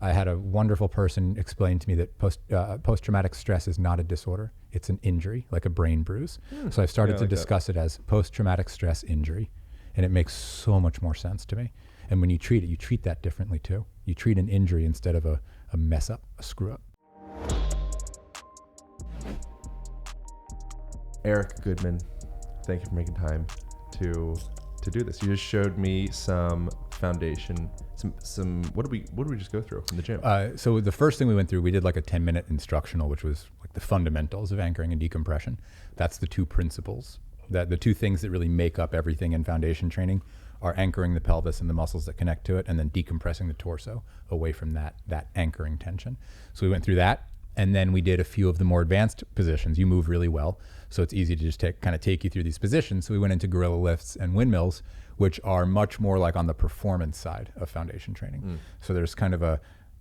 I had a wonderful person explain to me that post-traumatic stress is not a disorder. It's an injury, like a brain bruise. So I've started to discuss it as post-traumatic stress injury, and it makes so much more sense to me. And when you treat it, you treat that differently too. You treat an injury instead of a mess up, a screw up. Eric Goodman, thank you for making time to do this. You just showed me some foundation, some what did we just go through in the gym? So the first thing we went through, we did like a 10-minute instructional, which was like the fundamentals of anchoring and decompression. That's the two principles, that the two things that really make up everything in foundation training are anchoring the pelvis and the muscles that connect to it, and then decompressing the torso away from that anchoring tension. So we went through that, and then we did a few of the more advanced positions. You move really well, so it's easy to just take you through these positions. So we went into gorilla lifts and windmills, which are much more like on the performance side of foundation training. So there's kind of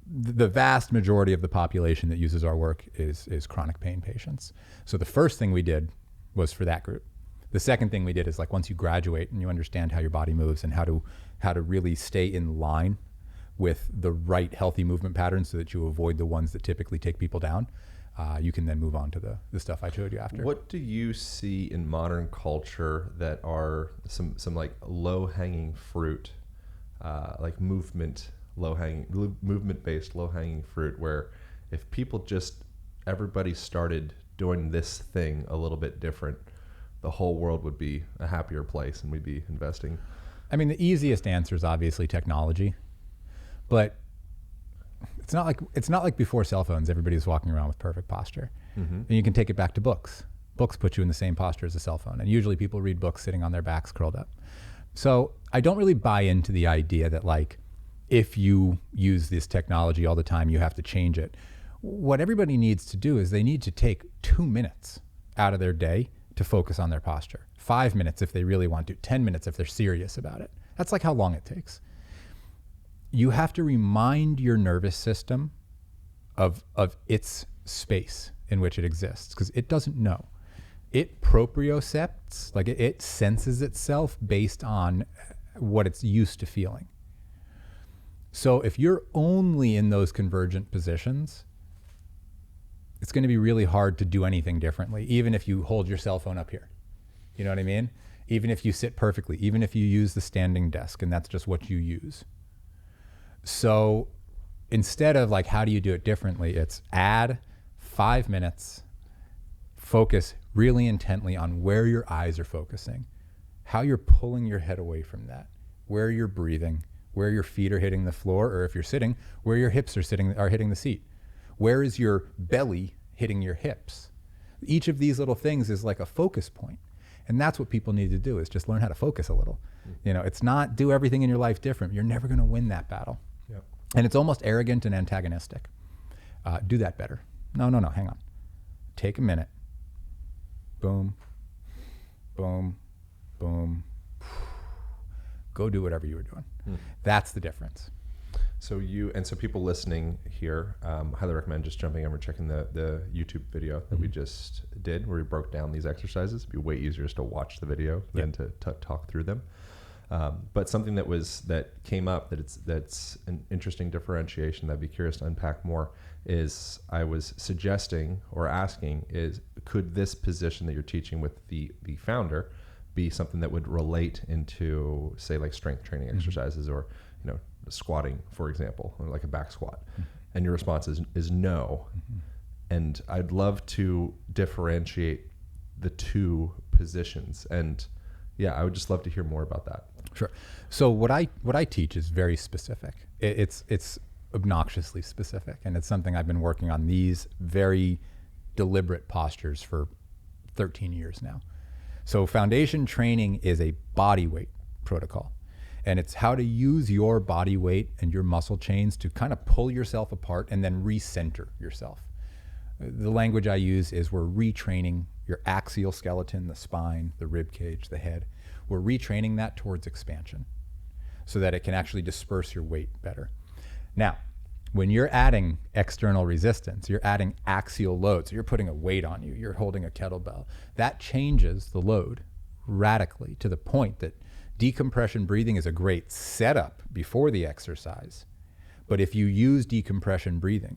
the vast majority of the population that uses our work is chronic pain patients. So the first thing we did was for that group. The second thing we did is like once you graduate and you understand how your body moves and how to really stay in line with the right healthy movement patterns so that you avoid the ones that typically take people down, you can then move on to the stuff I showed you after. What do you see in modern culture that are some like low-hanging fruit, like movement-based low-hanging fruit, where if everybody started doing this thing a little bit different, the whole world would be a happier place and we'd be investing? I mean, the easiest answer is obviously technology, but it's not like before cell phones, everybody was walking around with perfect posture. And you can take it back to books. Books put you in the same posture as a cell phone. And usually people read books sitting on their backs curled up. So I don't really buy into the idea that like, if you use this technology all the time, you have to change it. What everybody needs to do is they need to take 2 minutes out of their day to focus on their posture. 5 minutes if they really want to, 10 minutes if they're serious about it. That's like how long it takes. You have to remind your nervous system of its space in which it exists, because it doesn't know. It propriocepts, like it senses itself based on what it's used to feeling. So if you're only in those convergent positions, it's going to be really hard to do anything differently, even if you hold your cell phone up here. You know what I mean? Even if you sit perfectly, even if you use the standing desk and that's just what you use. So instead of like, how do you do it differently? It's add 5 minutes, focus really intently on where your eyes are focusing, how you're pulling your head away from that, where you're breathing, where your feet are hitting the floor, or if you're sitting, where your hips are hitting the seat. Where is your belly hitting your hips? Each of these little things is like a focus point. And that's what people need to do, is just learn how to focus a little. You know, it's not do everything in your life different. You're never going to win that battle. Yep. And it's almost arrogant and antagonistic. Do that better. No, hang on. Take a minute. Boom, boom, boom. Go do whatever you were doing. That's the difference. So people listening here, highly recommend just jumping over and checking the YouTube video that we just did, where we broke down these exercises. It'd be way easier just to watch the video than to talk through them. But something that came up that's an interesting differentiation that I'd be curious to unpack more is, I was suggesting or asking is, could this position that you're teaching with the founder be something that would relate into, say, like strength training exercises, or squatting, for example, or like a back squat? And your response is no. And I'd love to differentiate the two positions. And yeah, I would just love to hear more about that. Sure. So what I teach is very specific. It's obnoxiously specific, and it's something I've been working on these very deliberate postures for 13 years now. So foundation training is a body weight protocol. And it's how to use your body weight and your muscle chains to kind of pull yourself apart and then recenter yourself. The language I use is, we're retraining your axial skeleton, the spine, the rib cage, the head. We're retraining that towards expansion so that it can actually disperse your weight better. Now, when you're adding external resistance, you're adding axial load. So you're putting a weight on you, you're holding a kettlebell. That changes the load radically, to the point that decompression breathing is a great setup before the exercise, But if you use decompression breathing,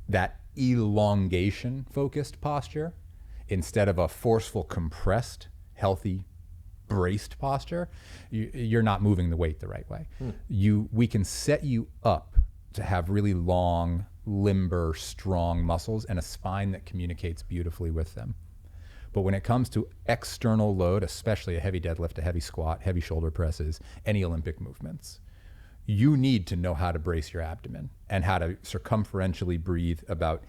that elongation focused posture, instead of a forceful, compressed, healthy, braced posture, you're not moving the weight the right way. We can set you up to have really long, limber, strong muscles and a spine that communicates beautifully with them. But when it comes to external load, especially a heavy deadlift, a heavy squat, heavy shoulder presses, any Olympic movements, you need to know how to brace your abdomen and how to circumferentially breathe about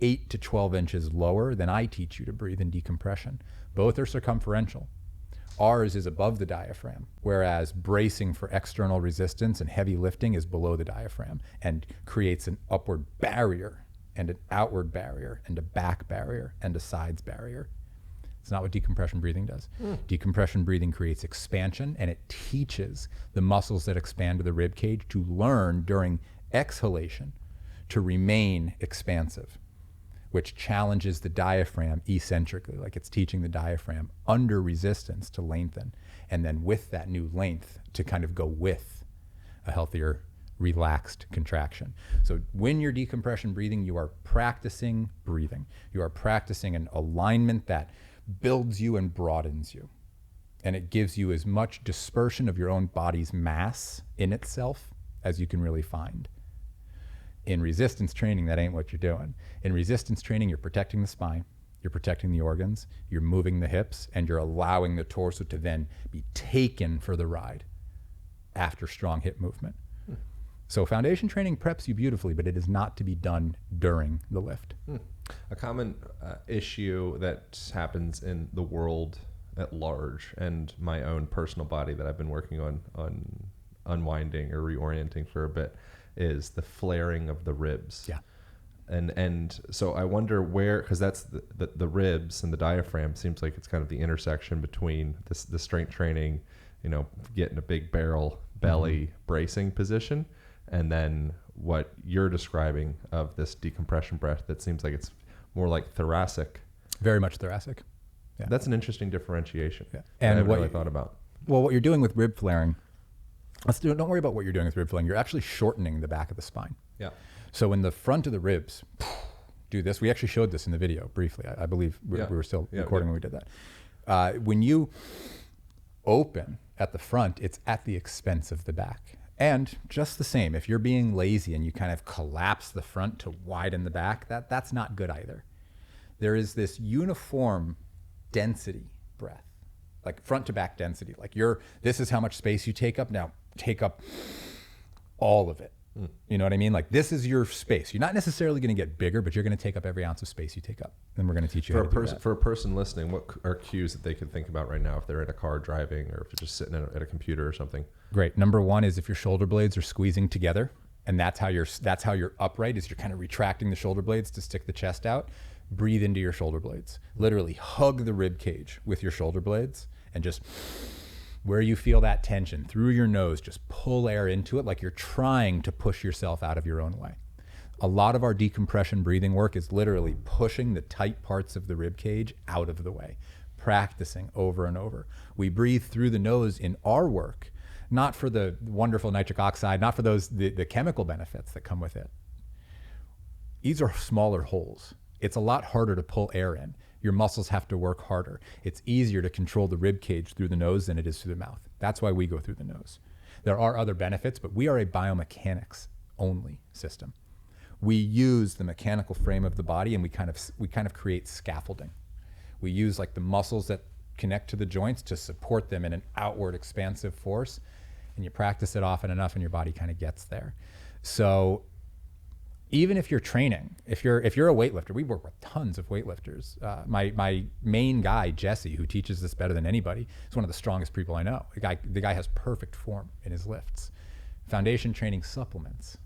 8 to 12 inches lower than I teach you to breathe in decompression. Both are circumferential. Ours is above the diaphragm, whereas bracing for external resistance and heavy lifting is below the diaphragm and creates an upward barrier and an outward barrier and a back barrier and a sides barrier. It's not what decompression breathing does. Decompression breathing creates expansion, and it teaches the muscles that expand to the rib cage to learn during exhalation to remain expansive, which challenges the diaphragm eccentrically, like it's teaching the diaphragm under resistance to lengthen, and then with that new length to kind of go with a healthier, relaxed contraction. So when you're decompression breathing, you are practicing breathing. You are practicing an alignment that builds you and broadens you. And it gives you as much dispersion of your own body's mass in itself as you can really find. In resistance training, that ain't what you're doing. In resistance training, you're protecting the spine, you're protecting the organs, you're moving the hips, and you're allowing the torso to then be taken for the ride after strong hip movement. So foundation training preps you beautifully, but it is not to be done during the lift. A common issue that happens in the world at large, and my own personal body that I've been working on unwinding or reorienting for a bit, is the flaring of the ribs. Yeah. And so I wonder where, because that's the ribs and the diaphragm seems like it's kind of the intersection between the strength training, getting a big barrel belly bracing position, and then what you're describing of this decompression breath that seems like it's more like thoracic. Very much thoracic. Yeah. That's an interesting differentiation. Yeah. And I And haven't what really thought about. Well, what you're doing with rib flaring, don't worry about what you're doing with rib flaring. You're actually shortening the back of the spine. Yeah. So in the front of the ribs, do this. We actually showed this in the video briefly. I believe we were still recording when we did that. When you open at the front, it's at the expense of the back. And just the same, if you're being lazy and you kind of collapse the front to widen the back, that's not good either. There is this uniform density breath, like front to back density. Like this is how much space you take up. Now take up all of it. You know what I mean? Like this is your space. You're not necessarily going to get bigger, but you're going to take up every ounce of space you take up. And we're going to teach you how to do that. For a person listening, what are cues that they can think about right now if they're in a car driving or if they're just sitting at a computer or something? Great. Number one is if your shoulder blades are squeezing together, and that's how you're upright, is you're kind of retracting the shoulder blades to stick the chest out. Breathe into your shoulder blades. Literally hug the rib cage with your shoulder blades, and just where you feel that tension through your nose, just pull air into it like you're trying to push yourself out of your own way. A lot of our decompression breathing work is literally pushing the tight parts of the rib cage out of the way, practicing over and over. We breathe through the nose in our work, not for the wonderful nitric oxide, not for the chemical benefits that come with it. These are smaller holes. It's a lot harder to pull air in. Your muscles have to work harder. It's easier to control the rib cage through the nose than it is through the mouth. That's why we go through the nose. There are other benefits, but we are a biomechanics only system. We use the mechanical frame of the body, and we kind of create scaffolding. We use like the muscles that connect to the joints to support them in an outward expansive force, and you practice it often enough and your body kind of gets there. So even if you're training, if you're a weightlifter, we work with tons of weightlifters. My main guy, Jesse, who teaches this better than anybody, is one of the strongest people I know. The guy has perfect form in his lifts. Foundation training supplements,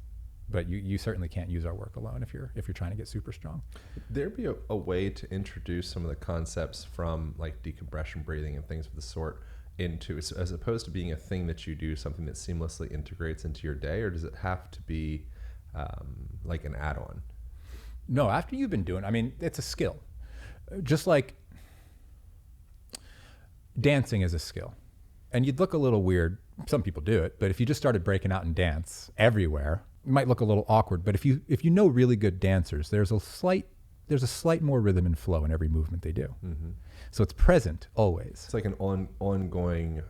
but you certainly can't use our work alone if you're trying to get super strong. Would there be a way to introduce some of the concepts from like decompression breathing and things of the sort into, as opposed to being a thing that you do, something that seamlessly integrates into your day, or does it have to be like an add-on? No, after you've been doing, it's a skill. Just like dancing is a skill. And you'd look a little weird. Some people do it, but if you just started breaking out in dance everywhere, might look a little awkward, but if you know really good dancers, there's a slight more rhythm and flow in every movement they do. So it's present always. It's like an ongoing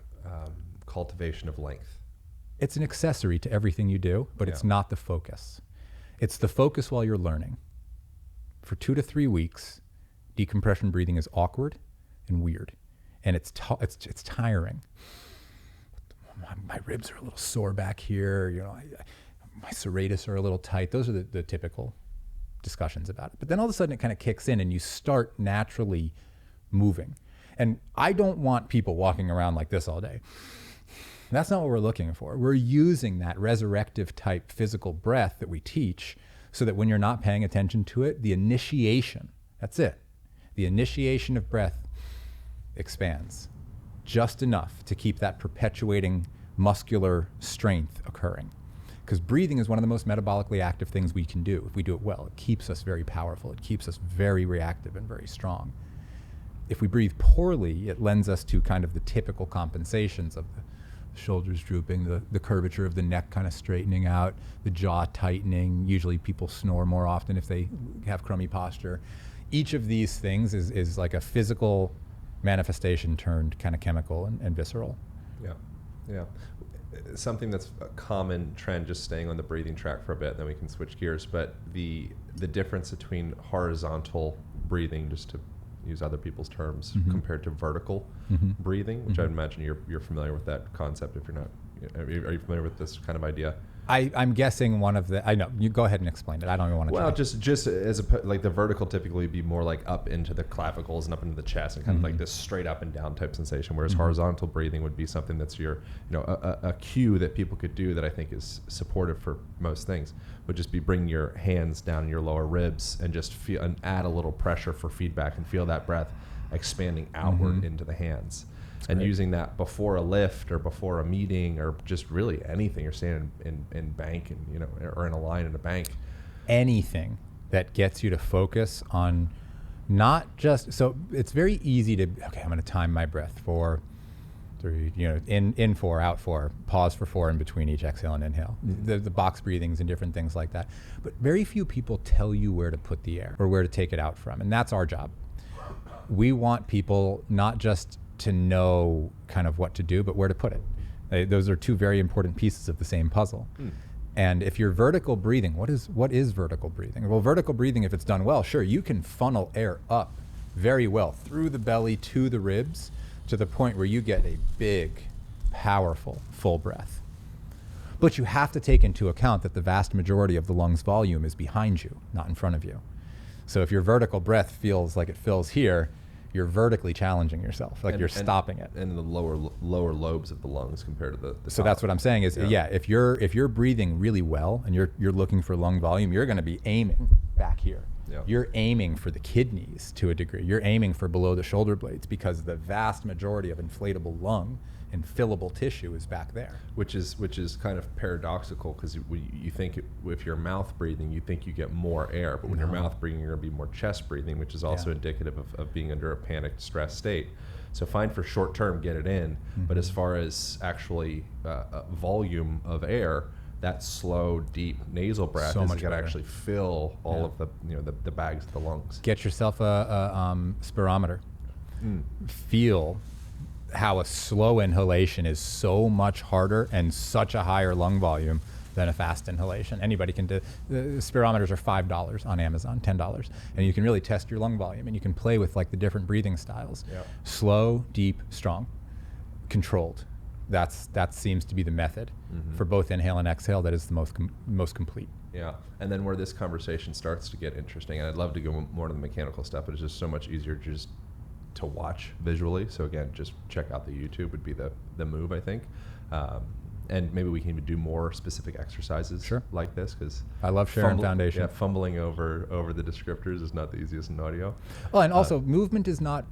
cultivation of length. It's an accessory to everything you do, but it's not the focus. It's the focus while you're learning. For 2 to 3 weeks, decompression breathing is awkward and weird, and it's tiring. My ribs are a little sore back here. You know, my serratus are a little tight. Those are the typical discussions about it. But then all of a sudden it kind of kicks in and you start naturally moving. And I don't want people walking around like this all day. That's not what we're looking for. We're using that resurrective type physical breath that we teach so that when you're not paying attention to it, the initiation, that's it. The initiation of breath expands just enough to keep that perpetuating muscular strength occurring. Because breathing is one of the most metabolically active things we can do. If we do it well, it keeps us very powerful. It keeps us very reactive and very strong. If we breathe poorly, it lends us to kind of the typical compensations of the shoulders drooping, the curvature of the neck kind of straightening out, the jaw tightening. Usually people snore more often if they have crummy posture. Each of these things is like a physical manifestation turned kind of chemical and visceral. Yeah. Something that's a common trend, just staying on the breathing track for a bit, then we can switch gears, but the difference between horizontal breathing, just to use other people's terms, compared to vertical breathing, which I imagine you're familiar with that concept. If you're not, are you familiar with this kind of idea? I'm guessing one of the, I know, you go ahead and explain it. I don't even want to. Well, just as like the vertical typically be more like up into the clavicles and up into the chest and kind of like this straight up and down type sensation, whereas horizontal breathing would be something that's your, a cue that people could do that I think is supportive for most things, would just be bring your hands down your lower ribs and just feel and add a little pressure for feedback and feel that breath expanding outward into the hands. And using that before a lift or before a meeting or just really anything. You're standing in bank and or in a line in a bank. Anything that gets you to focus on not just, so it's very easy to, okay, I'm going to time my breath for 3, in 4, out 4, pause for 4 in between each exhale and inhale. The box breathings and different things like that. But very few people tell you where to put the air or where to take it out from. And that's our job. We want people not just to know kind of what to do, but where to put it. Those are 2 very important pieces of the same puzzle. And if you're vertical breathing, what is vertical breathing? Well, vertical breathing, if it's done well, sure, you can funnel air up very well through the belly to the ribs to the point where you get a big, powerful, full breath. But you have to take into account that the vast majority of the lungs volume is behind you, not in front of you. So if your vertical breath feels like it fills here, you're vertically challenging yourself, like you're stopping it. And the lower lobes of the lungs compared to the So top. That's what I'm saying is, if you're breathing really well and you're looking for lung volume, you're going to be aiming back here. Yeah. You're aiming for the kidneys to a degree. You're aiming for below the shoulder blades because the vast majority of inflatable lung and fillable tissue is back there. Which is kind of paradoxical because you think if you're mouth breathing, you think you get more air, but when you're mouth breathing, you're going to be more chest breathing, which is also indicative of being under a panicked, stressed state. So fine for short term, get it in, but as far as actually volume of air, that slow, deep nasal breath is going to actually fill all of the bags of the lungs. Get yourself a spirometer. Feel how a slow inhalation is so much harder and such a higher lung volume than a fast inhalation. Anybody can do. The spirometers are $5 on Amazon, $10, and you can really test your lung volume and you can play with like the different breathing styles. Yep. Slow, deep, strong, controlled. That seems to be the method for both inhale and exhale. That is the most complete. Yeah, and then where this conversation starts to get interesting, and I'd love to go more to the mechanical stuff, but it's just so much easier just to watch visually. So again, just check out the YouTube would be the move, I think. And maybe we can even do more specific exercises like this, because I love sharing foundation. Yeah, fumbling over the descriptors is not the easiest in audio. Well, and also movement is not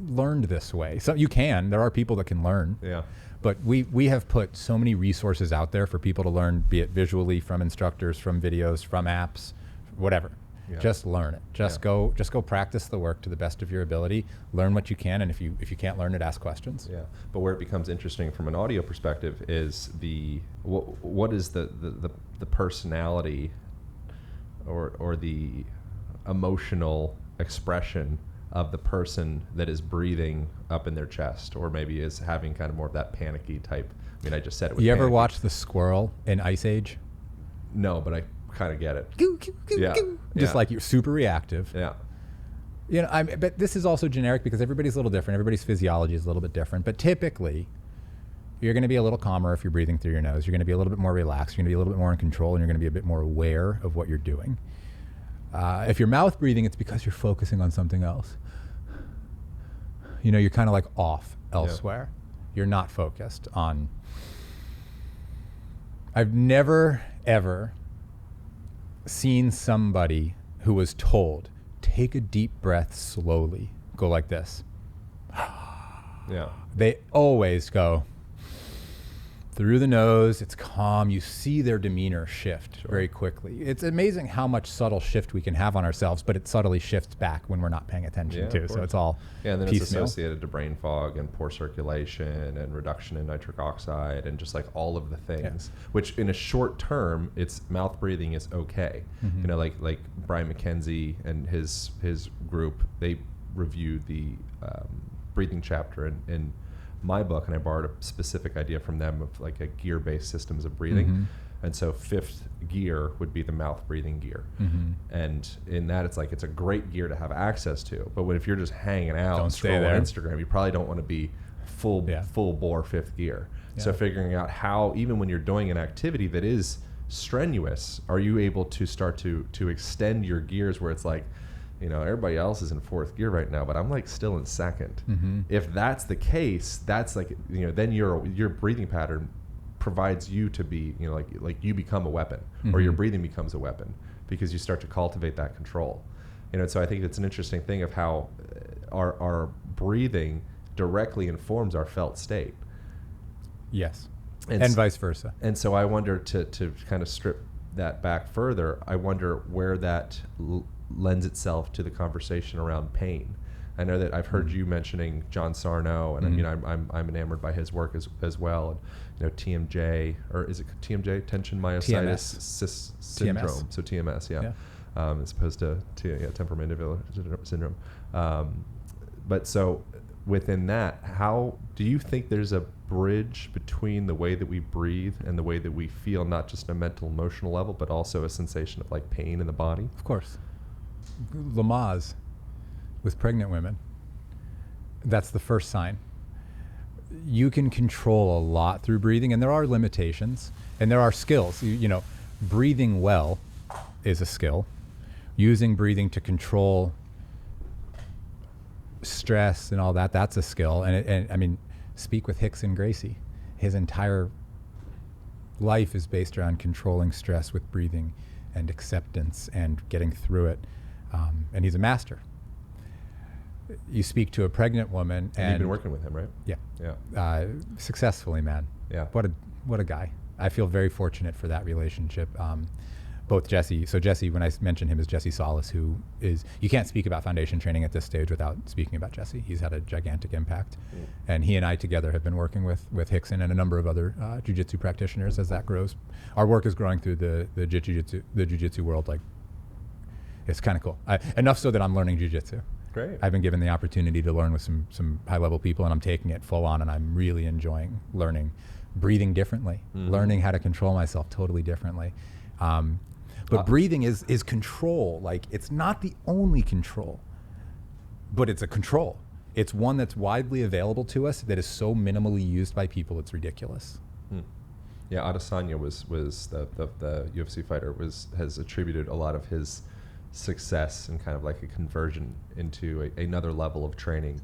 learned this way. So there are people that can learn. Yeah. But we have put so many resources out there for people to learn, be it visually, from instructors, from videos, from apps, whatever. Yeah. Just learn it. Just go practice the work to the best of your ability. Learn what you can, and if you can't learn it, ask questions. Yeah, but where it becomes interesting from an audio perspective is what is the personality or the emotional expression of the person that is breathing up in their chest, or maybe is having kind of more of that panicky type. I mean, I just said it. You ever watch the squirrel in Ice Age? No, but I kind of get it. Yeah. Just like you're super reactive. Yeah. You know, but this is also generic because everybody's a little different. Everybody's physiology is a little bit different. But typically, you're going to be a little calmer if you're breathing through your nose. You're going to be a little bit more relaxed. You're going to be a little bit more in control, and you're going to be a bit more aware of what you're doing. If you're mouth breathing, it's because you're focusing on something else. You know, you're kind of like off elsewhere. You're not focused on. I've never, ever seen somebody who was told, take a deep breath slowly, go like this. Yeah. They always go through the nose. It's calm. You see their demeanor shift very quickly. It's amazing how much subtle shift we can have on ourselves, but it subtly shifts back when we're not paying attention too. So it's all and then piecemeal. It's associated to brain fog and poor circulation and reduction in nitric oxide and just like all of the things, which in a short term, it's mouth breathing is okay. Mm-hmm. You know, like Brian McKenzie and his group, they reviewed the breathing chapter in my book, and I borrowed a specific idea from them of like a gear-based systems of breathing. Mm-hmm. And so 5th gear would be the mouth breathing gear. Mm-hmm. And in that, it's like, it's a great gear to have access to. But if you're just hanging out and scrolling on Instagram, you probably don't want to be full bore 5th gear. Yeah. So figuring out how, even when you're doing an activity that is strenuous, are you able to start to extend your gears where it's like, you know, everybody else is in 4th gear right now, but I'm like still in 2nd. Mm-hmm. If that's the case, that's like, you know, then your breathing pattern provides you to be, you know, like you become a weapon, mm-hmm. or your breathing becomes a weapon because you start to cultivate that control. You know, so I think it's an interesting thing of how our breathing directly informs our felt state. Yes, and vice versa. And so I wonder to kind of strip that back further, I wonder where that lends itself to the conversation around pain. I know that I've heard you mentioning John Sarno, and mm-hmm. I mean I'm enamored by his work as well. And you know, TMJ, or is it TMJ, tension myositis syndrome? TMS. So TMS, yeah. As opposed to temporomandibular syndrome. But so within that, how do you think there's a bridge between the way that we breathe and the way that we feel, not just a mental, emotional level, but also a sensation of like pain in the body? Of course. Lamaze with pregnant women, that's the first sign. You can control a lot through breathing, and there are limitations and there are skills. You know, breathing well is a skill. Using breathing to control stress and all that, that's a skill. And I mean, speak with Hickson Gracie. His entire life is based around controlling stress with breathing and acceptance and getting through it. And he's a master. You speak to a pregnant woman, and you've been working with him, right? Yeah. Successfully, man. Yeah. What a guy. I feel very fortunate for that relationship. Both Jesse. So Jesse, when I mention him, is Jesse Solis, who is, you can't speak about foundation training at this stage without speaking about Jesse. He's had a gigantic impact. And he and I together have been working with Hickson and a number of other jiu-jitsu practitioners as that grows. Our work is growing through the jiu-jitsu world. Like, it's kind of cool. Enough so that I'm learning jiu-jitsu. Great. I've been given the opportunity to learn with some high-level people, and I'm taking it full on, and I'm really enjoying learning, breathing differently, mm-hmm. learning how to control myself totally differently. But breathing is control. Like, it's not the only control, but it's a control. It's one that's widely available to us that is so minimally used by people, it's ridiculous. Yeah, Adesanya was the UFC fighter, has attributed a lot of his success and kind of like a conversion into another level of training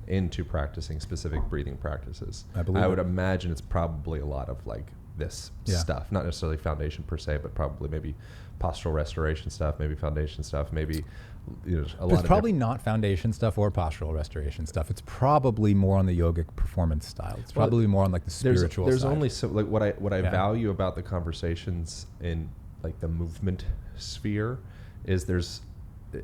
into practicing specific breathing practices. I would imagine it's probably a lot of like this stuff, not necessarily foundation per se, but probably maybe postural restoration stuff, maybe foundation stuff, maybe, you know, a lot of. It's probably not foundation stuff or postural restoration stuff. It's probably more on the yogic performance style. It's probably more on like the spiritual there's side. Only so like what I value about the conversations in like the movement sphere is there's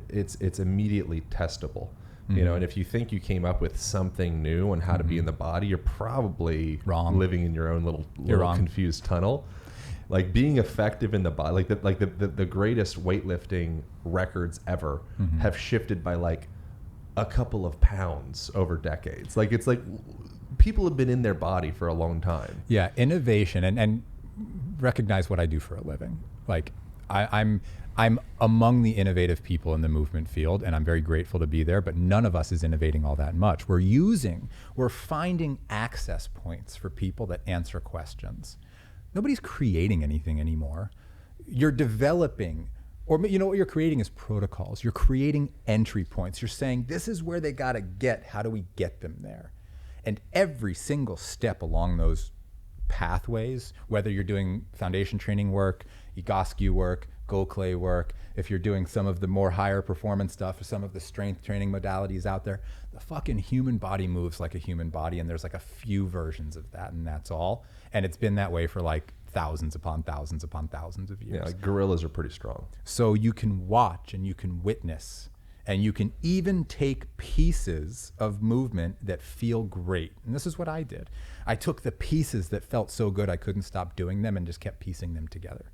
it's immediately testable. You know, and if you think you came up with something new on how to be in the body, you're probably wrong, living in your own little confused tunnel. Like being effective in the body, like the greatest weightlifting records ever have shifted by like a couple of pounds over decades. Like it's like people have been in their body for a long time. Yeah, innovation and recognize what I do for a living. Like I'm among the innovative people in the movement field, and I'm very grateful to be there, but none of us is innovating all that much. We're finding access points for people that answer questions. Nobody's creating anything anymore. You're developing, or you know what you're creating is protocols. You're creating entry points. You're saying, this is where they gotta get, how do we get them there? And every single step along those pathways, whether you're doing foundation training work, Egoscue work, Go Clay work, if you're doing some of the more higher performance stuff, or some of the strength training modalities out there, the fucking human body moves like a human body, and there's like a few versions of that, and that's all. And it's been that way for like thousands upon thousands upon thousands of years. Yeah, like gorillas are pretty strong. So you can watch and you can witness, and you can even take pieces of movement that feel great. And this is what I did. I took the pieces that felt so good I couldn't stop doing them and just kept piecing them together.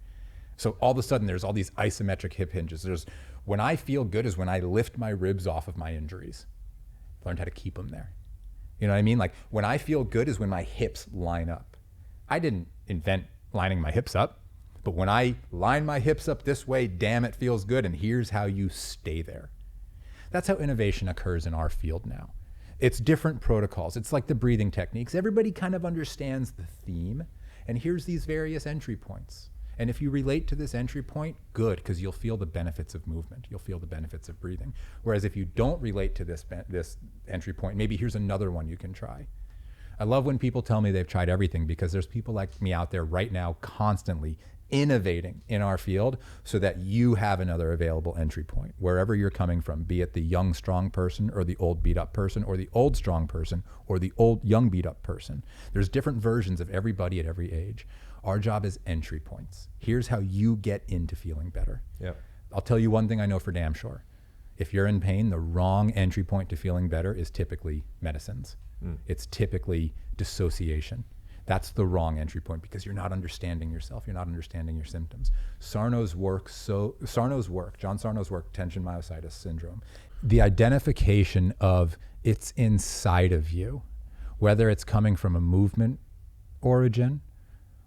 So all of a sudden there's all these isometric hip hinges. When I feel good is when I lift my ribs off of my injuries. Learned how to keep them there. You know what I mean? Like when I feel good is when my hips line up. I didn't invent lining my hips up, but when I line my hips up this way, damn, it feels good. And here's how you stay there. That's how innovation occurs in our field now. It's different protocols. It's like the breathing techniques. Everybody kind of understands the theme, and here's these various entry points. And if you relate to this entry point, good, because you'll feel the benefits of movement. You'll feel the benefits of breathing. Whereas if you don't relate to this entry point, maybe here's another one you can try. I love when people tell me they've tried everything, because there's people like me out there right now constantly innovating in our field so that you have another available entry point wherever you're coming from, be it the young strong person or the old beat up person or the old strong person or the old young beat up person. There's different versions of everybody at every age. Our job is entry points. Here's how you get into feeling better. Yep. I'll tell you one thing I know for damn sure. If you're in pain, the wrong entry point to feeling better is typically medicines. It's typically dissociation. That's the wrong entry point, because you're not understanding yourself. You're not understanding your symptoms. John Sarno's work, tension myositis syndrome, the identification of it's inside of you, whether it's coming from a movement origin,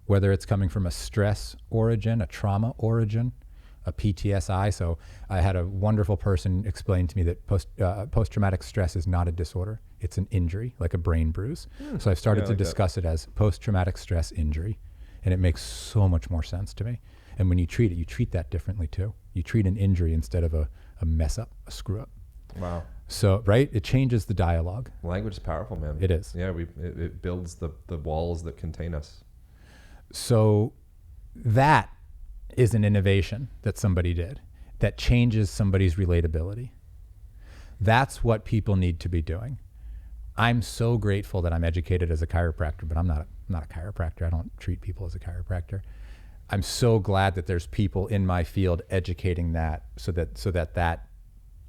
whether it's coming from a stress origin, a trauma origin, a PTSI. So I had a wonderful person explain to me that post-traumatic stress is not a disorder. It's an injury, like a brain bruise. So I've started to discuss it as post-traumatic stress injury, and it makes so much more sense to me. And when you treat it, you treat that differently too. You treat an injury instead of a mess up, a screw up. Wow. So, right, it changes the dialogue. Language is powerful, man. It is. Yeah, it builds the walls that contain us. So that is an innovation that somebody did that changes somebody's relatability. That's what people need to be doing. I'm so grateful that I'm educated as a chiropractor, but I'm not a chiropractor. I don't treat people as a chiropractor. I'm so glad that there's people in my field educating that so that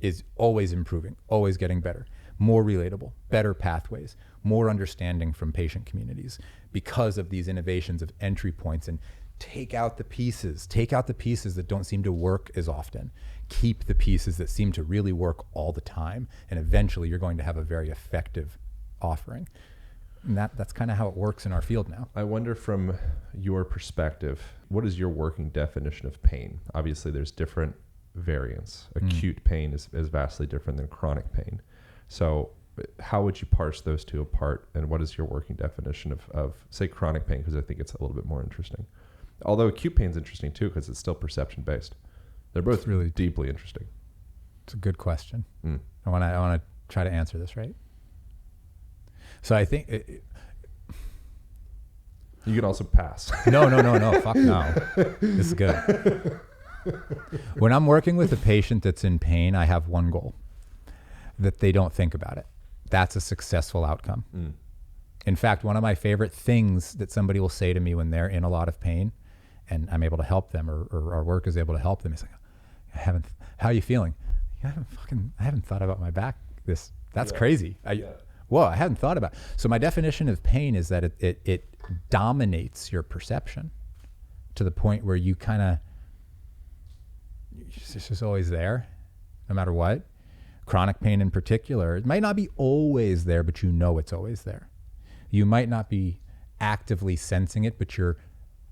is always improving, always getting better, more relatable, better pathways, more understanding from patient communities because of these innovations of entry points. And take out the pieces that don't seem to work as often. Keep the pieces that seem to really work all the time. And eventually you're going to have a very effective offering. And that's kind of how it works in our field now. I wonder, from your perspective, what is your working definition of pain? Obviously there's different variants. Acute pain is vastly different than chronic pain. So how would you parse those two apart? And what is your working definition of say, chronic pain? Because I think it's a little bit more interesting. Although acute pain is interesting too, because it's still perception based. They're both really deeply interesting. It's a good question. I want to try to answer this right. So I think you can also pass. No. Fuck no. This is good. When I'm working with a patient that's in pain, I have one goal: that they don't think about it. That's a successful outcome. In fact, one of my favorite things that somebody will say to me when they're in a lot of pain and I'm able to help them, or our work is able to help them, is like, how are you feeling? I haven't thought about my back. That's crazy. Whoa, I hadn't thought about it. So my definition of pain is that it dominates your perception to the point where you kind of, it's just always there, no matter what. Chronic pain in particular, it might not be always there, but you know it's always there. You might not be actively sensing it, but you're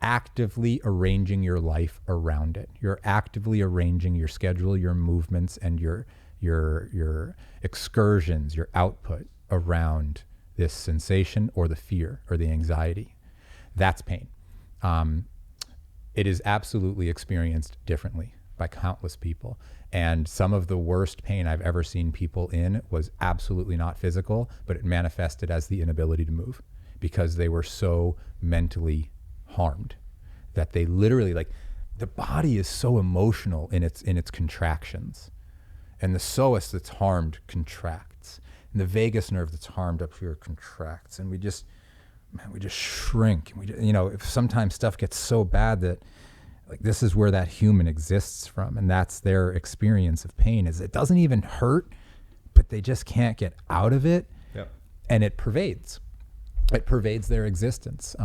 actively arranging your life around it. You're actively arranging your schedule, your movements, and your excursions, your output around this sensation or the fear or the anxiety. That's pain. It is absolutely experienced differently by countless people. And some of the worst pain I've ever seen people in was absolutely not physical, but it manifested as the inability to move because they were so mentally harmed that they literally, like, the body is so emotional in its contractions. And the psoas that's harmed contracts. And the vagus nerve that's harmed up here contracts. And we just shrink. If sometimes stuff gets so bad that, like, this is where that human exists from. And that's their experience of pain, is it doesn't even hurt, but they just can't get out of it. Yep. And it pervades their existence.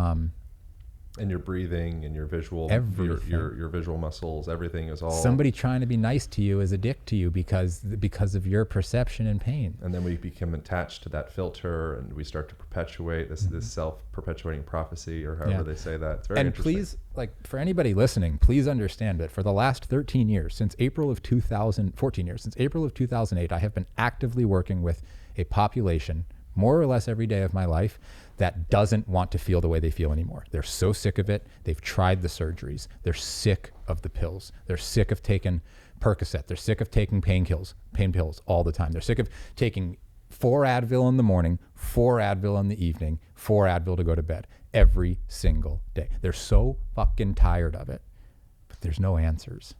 And your breathing and your visual, your visual muscles, everything is all. Somebody trying to be nice to you is a dick to you because of your perception and pain. And then we become attached to that filter, and we start to perpetuate this self-perpetuating prophecy, or however they say that. It's very interesting. And please, like, for anybody listening, please understand that for the last 13 years, since April of 2008, I have been actively working with a population, more or less every day of my life, that doesn't want to feel the way they feel anymore. They're so sick of it. They've tried the surgeries. They're sick of the pills. They're sick of taking Percocet. They're sick of taking pain pills all the time. They're sick of taking 4 Advil in the morning, 4 Advil in the evening, 4 Advil to go to bed every single day. They're so fucking tired of it, but there's no answers.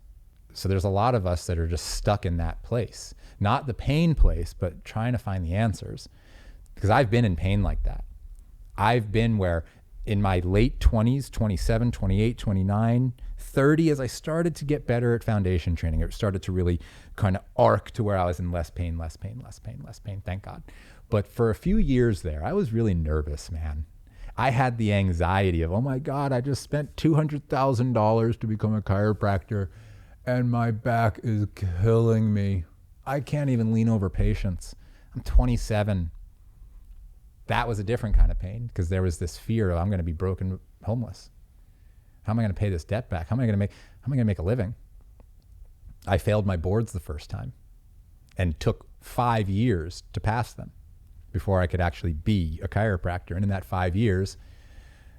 So there's a lot of us that are just stuck in that place, not the pain place, but trying to find the answers. Because I've been in pain like that. I've been where in my late 20s, 27, 28, 29, 30, as I started to get better at foundation training, it started to really kind of arc to where I was in less pain, thank God. But for a few years there, I was really nervous, man. I had the anxiety of, oh my God, I just spent $200,000 to become a chiropractor and my back is killing me. I can't even lean over patients. I'm 27. That was a different kind of pain because there was this fear of, I'm going to be broken homeless. How am I going to pay this debt back? How am I going to make a living? I failed my boards the first time and took 5 years to pass them before I could actually be a chiropractor. And in that 5 years,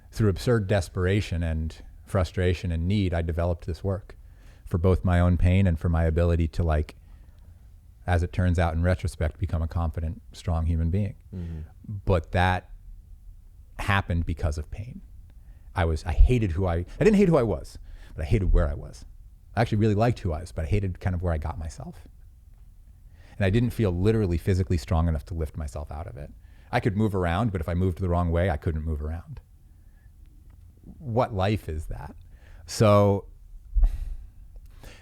through absurd desperation and frustration and need, I developed this work for both my own pain and for my ability to, like, as it turns out in retrospect, become a confident, strong human being. Mm-hmm. But that happened because of pain. I didn't hate who I was, but I hated where I was. I actually really liked who I was, but I hated kind of where I got myself. And I didn't feel literally physically strong enough to lift myself out of it. I could move around, but if I moved the wrong way, I couldn't move around. What life is that? So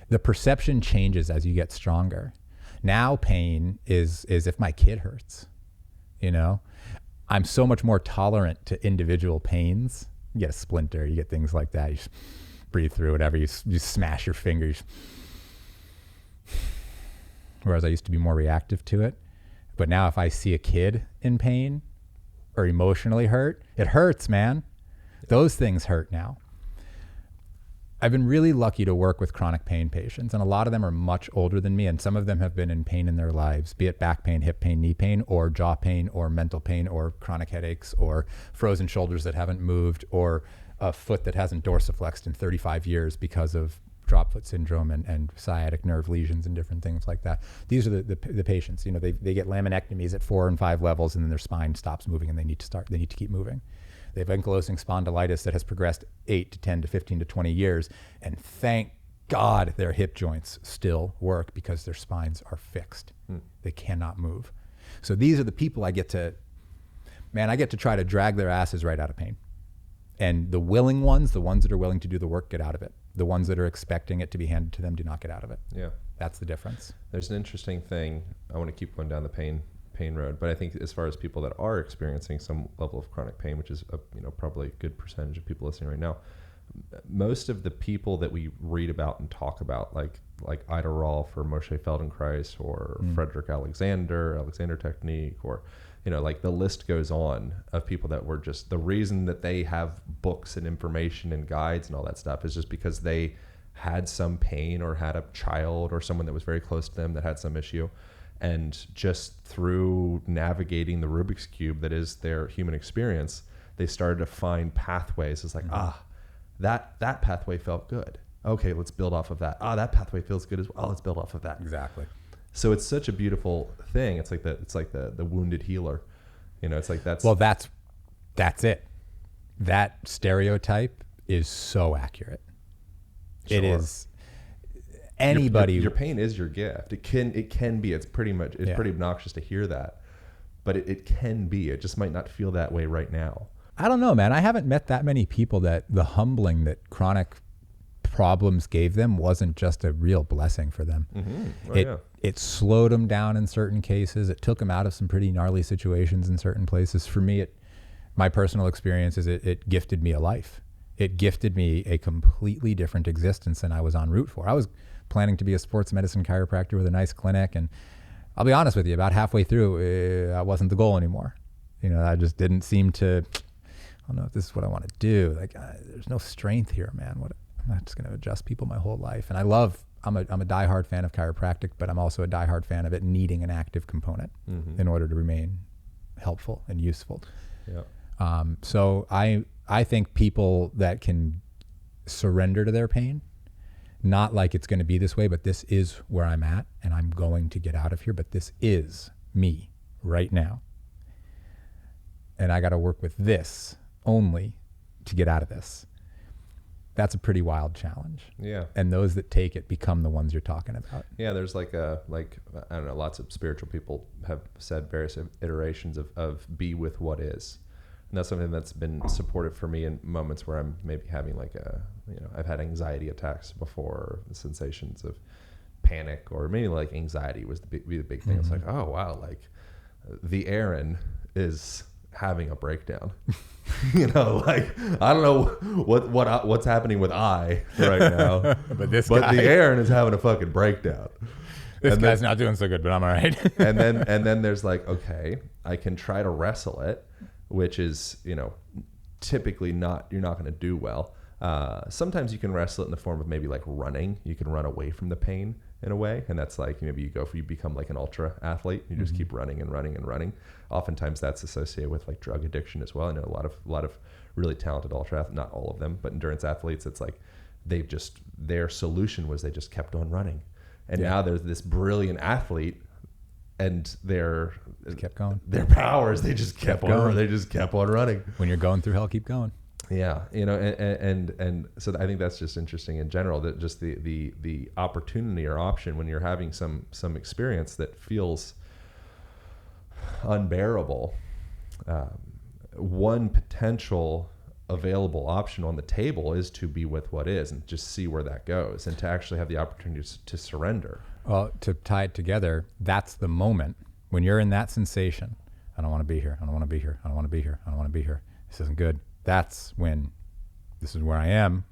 the perception changes as you get stronger. Now pain is if my kid hurts, I'm so much more tolerant to individual pains. You get a splinter, you get things like that. You just breathe through whatever. You smash your finger. Whereas I used to be more reactive to it. But now if I see a kid in pain or emotionally hurt, it hurts, man. Those things hurt now. I've been really lucky to work with chronic pain patients, and a lot of them are much older than me, and some of them have been in pain in their lives, be it back pain, hip pain, knee pain, or jaw pain, or mental pain, or chronic headaches, or frozen shoulders that haven't moved, or a foot that hasn't dorsiflexed in 35 years because of drop foot syndrome and sciatic nerve lesions and different things like that. These are the patients. They get laminectomies at 4 and 5 levels, and then their spine stops moving, and they need to keep moving. They have ankylosing spondylitis that has progressed 8 to 10 to 15 to 20 years. And thank God their hip joints still work because their spines are fixed. They cannot move. So these are the people I get to try to drag their asses right out of pain. And the willing ones, the ones that are willing to do the work, get out of it. The ones that are expecting it to be handed to them do not get out of it. Yeah. That's the difference. There's an interesting thing. I want to keep going down the pain road, but I think as far as people that are experiencing some level of chronic pain, which is probably a good percentage of people listening right now, most of the people that we read about and talk about, like Ida Rolf or Moshe Feldenkrais or Frederick Alexander technique, or like the list goes on of people that were just, the reason that they have books and information and guides and all that stuff is just because they had some pain or had a child or someone that was very close to them that had some issue. And just through navigating the Rubik's Cube that is their human experience, they started to find pathways. It's like, that pathway felt good. Okay, let's build off of that. That pathway feels good as well. Let's build off of that. Exactly. So it's such a beautiful thing. It's like the wounded healer. It's like that's it. That stereotype is so accurate. Sure. It is. Anybody, your pain is your gift. It can be. It's pretty obnoxious to hear that, but it can be. It just might not feel that way right now. I don't know, man. I haven't met that many people that the humbling that chronic problems gave them wasn't just a real blessing for them. Mm-hmm. It slowed them down in certain cases. It took them out of some pretty gnarly situations in certain places. For me, my personal experience is it gifted me a life. It gifted me a completely different existence than I was en route for. I was planning to be a sports medicine chiropractor with a nice clinic, and I'll be honest with you, about halfway through, that wasn't the goal anymore. I just didn't seem to, I don't know if this is what I want to do. Like, there's no strength here, man. I'm not just going to adjust people my whole life. And I'm a diehard fan of chiropractic, but I'm also a diehard fan of it needing an active component in order to remain helpful and useful. Yeah. So I think people that can surrender to their pain, not like it's going to be this way, but this is where I'm at and I'm going to get out of here, but this is me right now. And I got to work with this only to get out of this. That's a pretty wild challenge. Yeah. And those that take it become the ones you're talking about. Yeah, there's I don't know, lots of spiritual people have said various iterations of be with what is. And that's something that's been supportive for me in moments where I'm maybe having I've had anxiety attacks before, the sensations of panic, or maybe like anxiety was the big thing. It's like, oh wow, like the Aaron is having a breakdown. Like I don't know what's happening with I right now, but the Aaron is having a fucking breakdown. This guy's not doing so good, but I'm all right. and then there's like, okay, I can try to wrestle it, which is typically you're not going to do well. Sometimes you can wrestle it in the form of maybe like running. You can run away from the pain in a way, and that's like maybe you become like an ultra athlete. You just keep running and running and running. Oftentimes that's associated with like drug addiction as well. I know a lot of really talented ultra athletes, not all of them, but endurance athletes. It's like their solution was they just kept on running, and now there's this brilliant athlete, and their kept going. Their powers, they just kept on. They just kept on running. When you're going through hell, keep going. Yeah, and so I think that's just interesting in general, that just the opportunity or option when you're having some experience that feels unbearable. One potential available option on the table is to be with what is and just see where that goes, and to actually have the opportunity to surrender. Well, to tie it together, that's the moment when you're in that sensation. I don't want to be here. I don't want to be here. I don't want to be here. I don't want to be here. This isn't good. That's when this is where I am.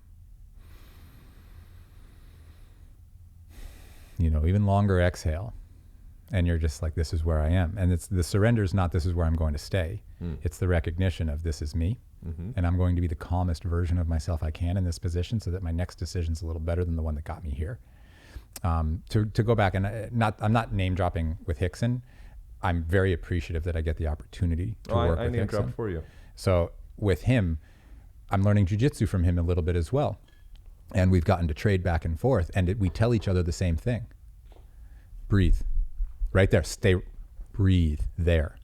Even longer exhale. And you're just like, this is where I am. And it's the surrender is not this is where I'm going to stay. It's the recognition of this is me. And I'm going to be the calmest version of myself I can in this position so that my next decision is a little better than the one that got me here. To go back, and I'm not name dropping with Hickson. I'm very appreciative that I get the opportunity to work with Hickson. I name dropped for you. So with him, I'm learning jujitsu from him a little bit as well. And we've gotten to trade back and forth, and we tell each other the same thing. Breathe. Right there. Breathe there.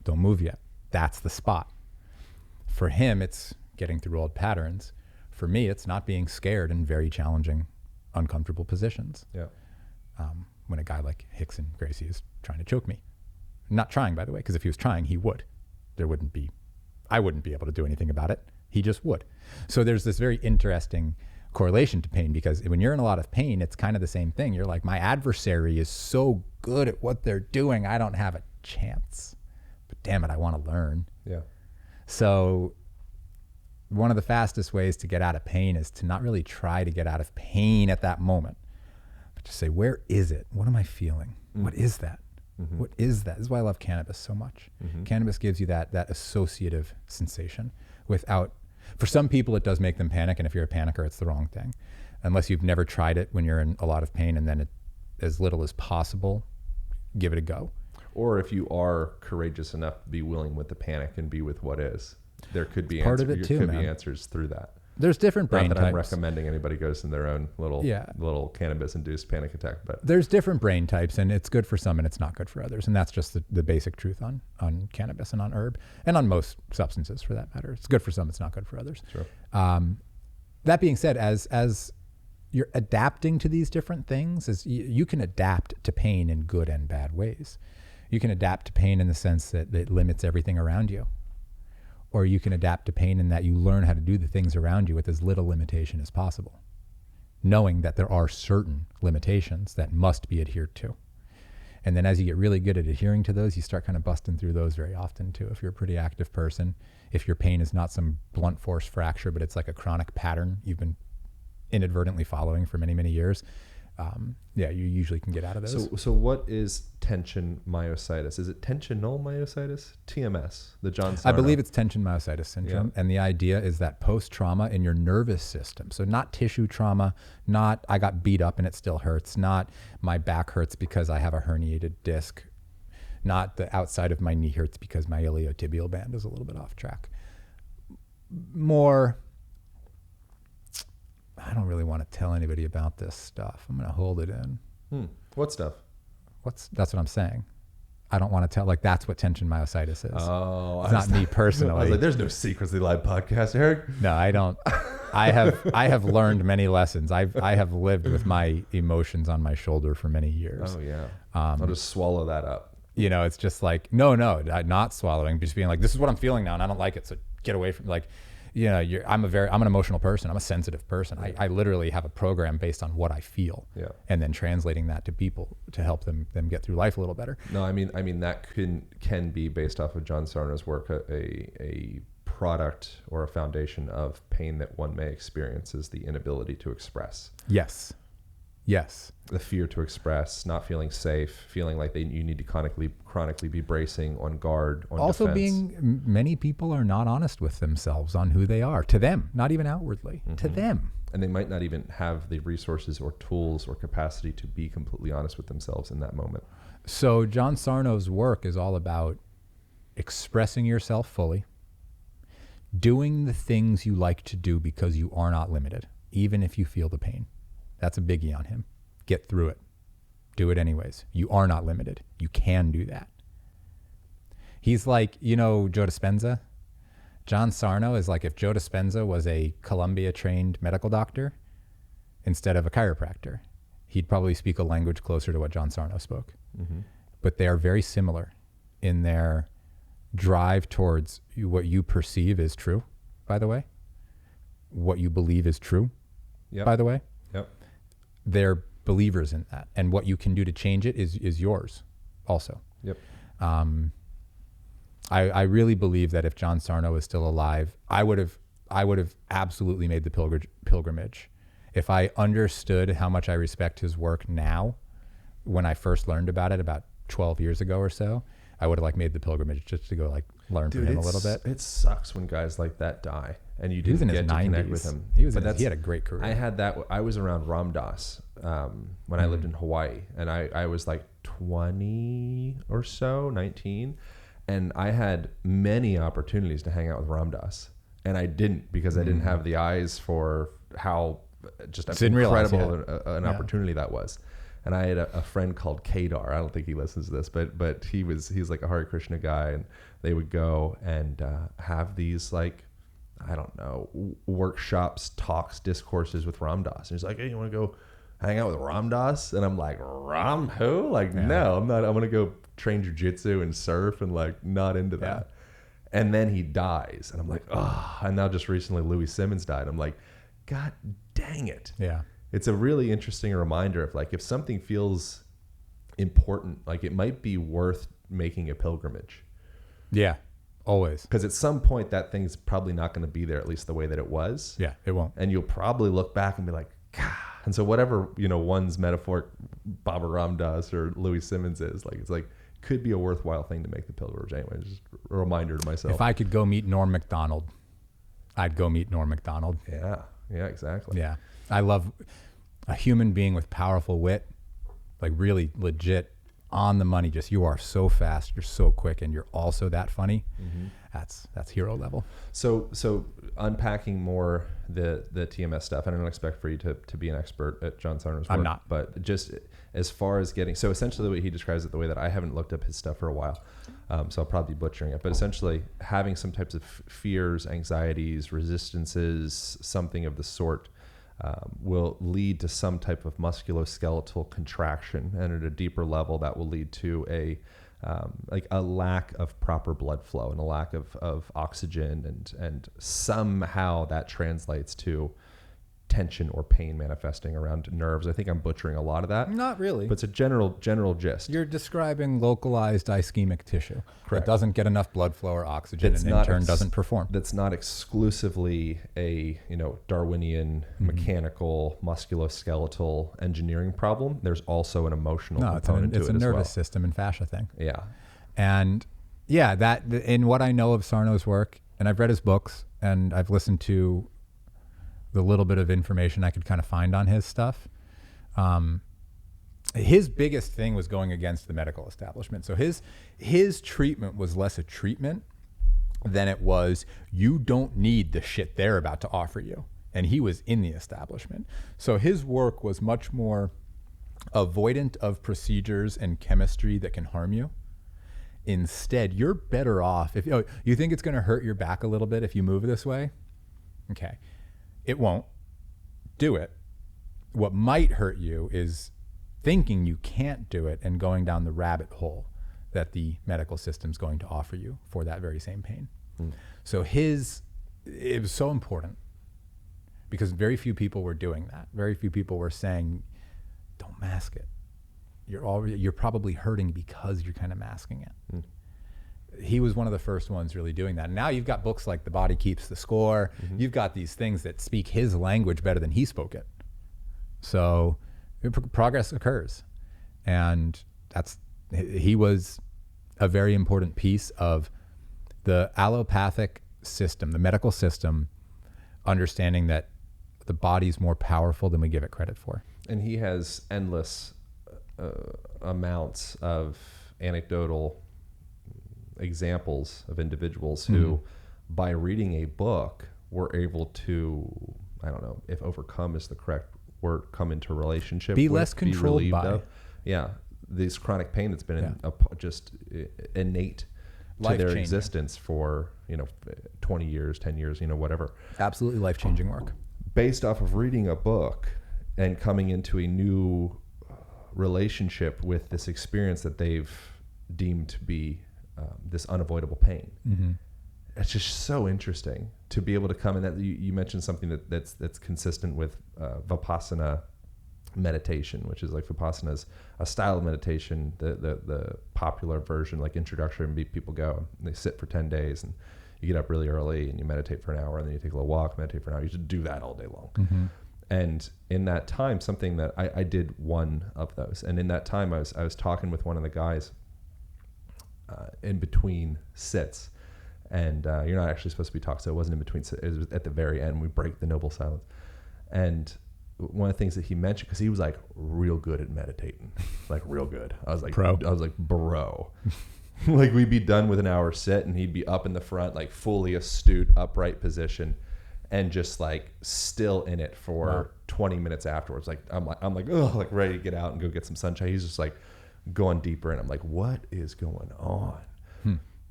Don't move yet. That's the spot. For him, it's getting through old patterns. For me, it's not being scared in very challenging, uncomfortable positions. Yeah. When a guy like Hickson Gracie is trying to choke me. Not trying, by the way, because if he was trying, he would. I wouldn't be able to do anything about it. He just would. So there's this very interesting correlation to pain, because when you're in a lot of pain, it's kind of the same thing. You're like, my adversary is so good at what they're doing, I don't have a chance. But damn it, I want to learn. Yeah. So one of the fastest ways to get out of pain is to not really try to get out of pain at that moment, but to say, where is it? What am I feeling? What is that? What is that? This is why I love cannabis so much. Cannabis gives you that associative sensation without, for some people it does make them panic, and if you're a panicker, it's the wrong thing. Unless you've never tried it when you're in a lot of pain, and then as little as possible, give it a go. Or if you are courageous enough to be willing with the panic and be with what is, there could be part of it too, could man. be answers through that. There's different brain Not that types. I'm recommending anybody goes in their own little cannabis-induced panic attack, but there's different brain types, and it's good for some and it's not good for others. And that's just the basic truth on cannabis and on herb and on most substances for that matter. It's good for some, it's not good for others. Sure. That being said, as you're adapting to these different things, as you can adapt to pain in good and bad ways. You can adapt to pain in the sense that it limits everything around you. Or you can adapt to pain in that you learn how to do the things around you with as little limitation as possible, knowing that there are certain limitations that must be adhered to. And then as you get really good at adhering to those, you start kind of busting through those very often too. If you're a pretty active person, if your pain is not some blunt force fracture, but it's like a chronic pattern you've been inadvertently following for many, many years, you usually can get out of those. So what is tension myositis? Is it tensional myositis? TMS, the John Sarno. I believe it's tension myositis syndrome. Yeah. And the idea is that post-trauma in your nervous system. So not tissue trauma, not I got beat up and it still hurts, not my back hurts because I have a herniated disc, not the outside of my knee hurts because my iliotibial band is a little bit off track. More, I don't really want to tell anybody about this stuff. I'm going to hold it in. What stuff? That's what I'm saying. I don't want to tell, like, that's what tension myositis is. Oh, it's not me personally. I was like, there's no Secretly Live podcast, Eric. No, I don't. I have learned many lessons. I have lived with my emotions on my shoulder for many years. Oh yeah. I'll just swallow that up. You know, it's just like, no, not swallowing, just being like, this is what I'm feeling now and I don't like it. So get away from, like, you know, I'm an emotional person. I'm a sensitive person. I literally have a program based on what I feel, and then translating that to people to help them get through life a little better. No, I mean that can be based off of John Sarno's work, a product or a foundation of pain that one may experience is the inability to express. Yes. The fear to express, not feeling safe, feeling like you need to chronically be bracing, on guard, on also defense. Many people are not honest with themselves on who they are, to them, not even outwardly, to them. And they might not even have the resources or tools or capacity to be completely honest with themselves in that moment. So John Sarno's work is all about expressing yourself fully, doing the things you like to do because you are not limited, even if you feel the pain. That's a biggie on him. Get through it. Do it anyways. You are not limited. You can do that. He's like, you know, Joe Dispenza? John Sarno is like if Joe Dispenza was a Columbia-trained medical doctor instead of a chiropractor. He'd probably speak a language closer to what John Sarno spoke. Mm-hmm. But they are very similar in their drive towards what you perceive is true, by the way. What you believe is true, by the way. Yep. They're believers in that, and what you can do to change it is yours also. Yep. I really believe that if John Sarno was still alive, I would have absolutely made the pilgrimage. If I understood how much I respect his work now, when I first learned about it about 12 years ago or so, I would have like made the pilgrimage just to go like learn from him a little bit. It sucks when guys like that die and you didn't get to connect with him. He had a great career. I had that. I was around Ram Dass when I lived in Hawaii, and I was like 20 or so, 19, and I had many opportunities to hang out with Ram Dass, and I didn't because I didn't have the eyes for how just incredible an opportunity that was. And I had a friend called Kedar. I don't think he listens to this, but he's like a Hare Krishna guy, and they would go and have these like, I don't know, workshops, talks, discourses with Ram Dass. And he's like, hey, you want to go hang out with Ram Dass? And I'm like, Ram who? Like, no, I'm not. I'm going to go train jiu-jitsu and surf and like not into that. And then he dies. And I'm like, oh. And now just recently Louis Simmons died. I'm like, God damn dang it. Yeah. It's a really interesting reminder of like, if something feels important, like it might be worth making a pilgrimage. Yeah. Always. Because at some point that thing's probably not going to be there, at least the way that it was. Yeah, it won't. And you'll probably look back and be like, God. And so whatever, one's metaphoric Baba Ram Das or Louis Simmons is, like, it's like, could be a worthwhile thing to make the pilgrimage. Anyway, just a reminder to myself. If I could go meet Norm Macdonald, I'd go meet Norm Macdonald. Yeah, exactly. Yeah. I love a human being with powerful wit, like really legit, on the money. Just, you are so fast, you're so quick, and you're also that funny. Mm-hmm. That's hero level. So unpacking more the TMS stuff, I don't expect for you to be an expert at John Sarno's work. I'm not. But just as far as getting, so essentially the way he describes it, the way that I haven't looked up his stuff for a while, so I'll probably be butchering it, but essentially having some types of fears, anxieties, resistances, something of the sort, will lead to some type of musculoskeletal contraction, and at a deeper level that will lead to a lack of proper blood flow and a lack of oxygen, and somehow that translates to tension or pain manifesting around nerves. I think I'm butchering a lot of that. Not really. But it's a general gist. You're describing localized ischemic tissue. Correct. That doesn't get enough blood flow or oxygen, and in turn doesn't perform. That's not exclusively a Darwinian mechanical musculoskeletal engineering problem. There's also an emotional component to it as well. It's a nervous system and fascia thing. Yeah. And yeah, that in what I know of Sarno's work, and I've read his books, and I've listened to the little bit of information I could kind of find on his stuff. His biggest thing was going against the medical establishment. So his treatment was less a treatment than it was, you don't need the shit they're about to offer you. And he was in the establishment. So his work was much more avoidant of procedures and chemistry that can harm you. Instead, you're better off if you think it's going to hurt your back a little bit if you move this way. Okay. It won't. Do it. What might hurt you is thinking you can't do it and going down the rabbit hole that the medical system's going to offer you for that very same pain. So it was so important because very few people were doing that. Very few people were saying, don't mask it. You're probably hurting because you're kind of masking it. He was one of the first ones really doing that. And now you've got books like The Body Keeps the Score. Mm-hmm. You've got these things that speak his language better than he spoke it. So progress occurs. And he was a very important piece of the allopathic system, the medical system, understanding that the body's more powerful than we give it credit for. And he has endless amounts of anecdotal examples of individuals who, by reading a book, were able to, I don't know if overcome is the correct word, come into relationship, be less controlled by of. Yeah, this chronic pain that's been just innate to their existence for 20 years, 10 years, whatever. Absolutely life-changing work. Based off of reading a book and coming into a new relationship with this experience that they've deemed to be this unavoidable pain. Mm-hmm. It's just so interesting to be able to come in. That you mentioned something that's consistent with Vipassana meditation, which is like Vipassana is a style of meditation. The popular version, like introductory, and people go and they sit for 10 days and you get up really early and you meditate for an hour and then you take a little walk, meditate for an hour. You should do that all day long. Mm-hmm. And in that time, something that I did one of those, and in that time I was talking with one of the guys in between sits, and you're not actually supposed to be talking, so it wasn't in between. It was at the very end. We break the noble silence, and one of the things that he mentioned, because he was like real good at meditating, like real good. I was like, bro. Like we'd be done with an hour sit, and he'd be up in the front, like fully astute, upright position, and just like still in it for 20 minutes afterwards. Like I'm like, oh, like ready to get out and go get some sunshine. He's just like going deeper, and I'm like, what is going on?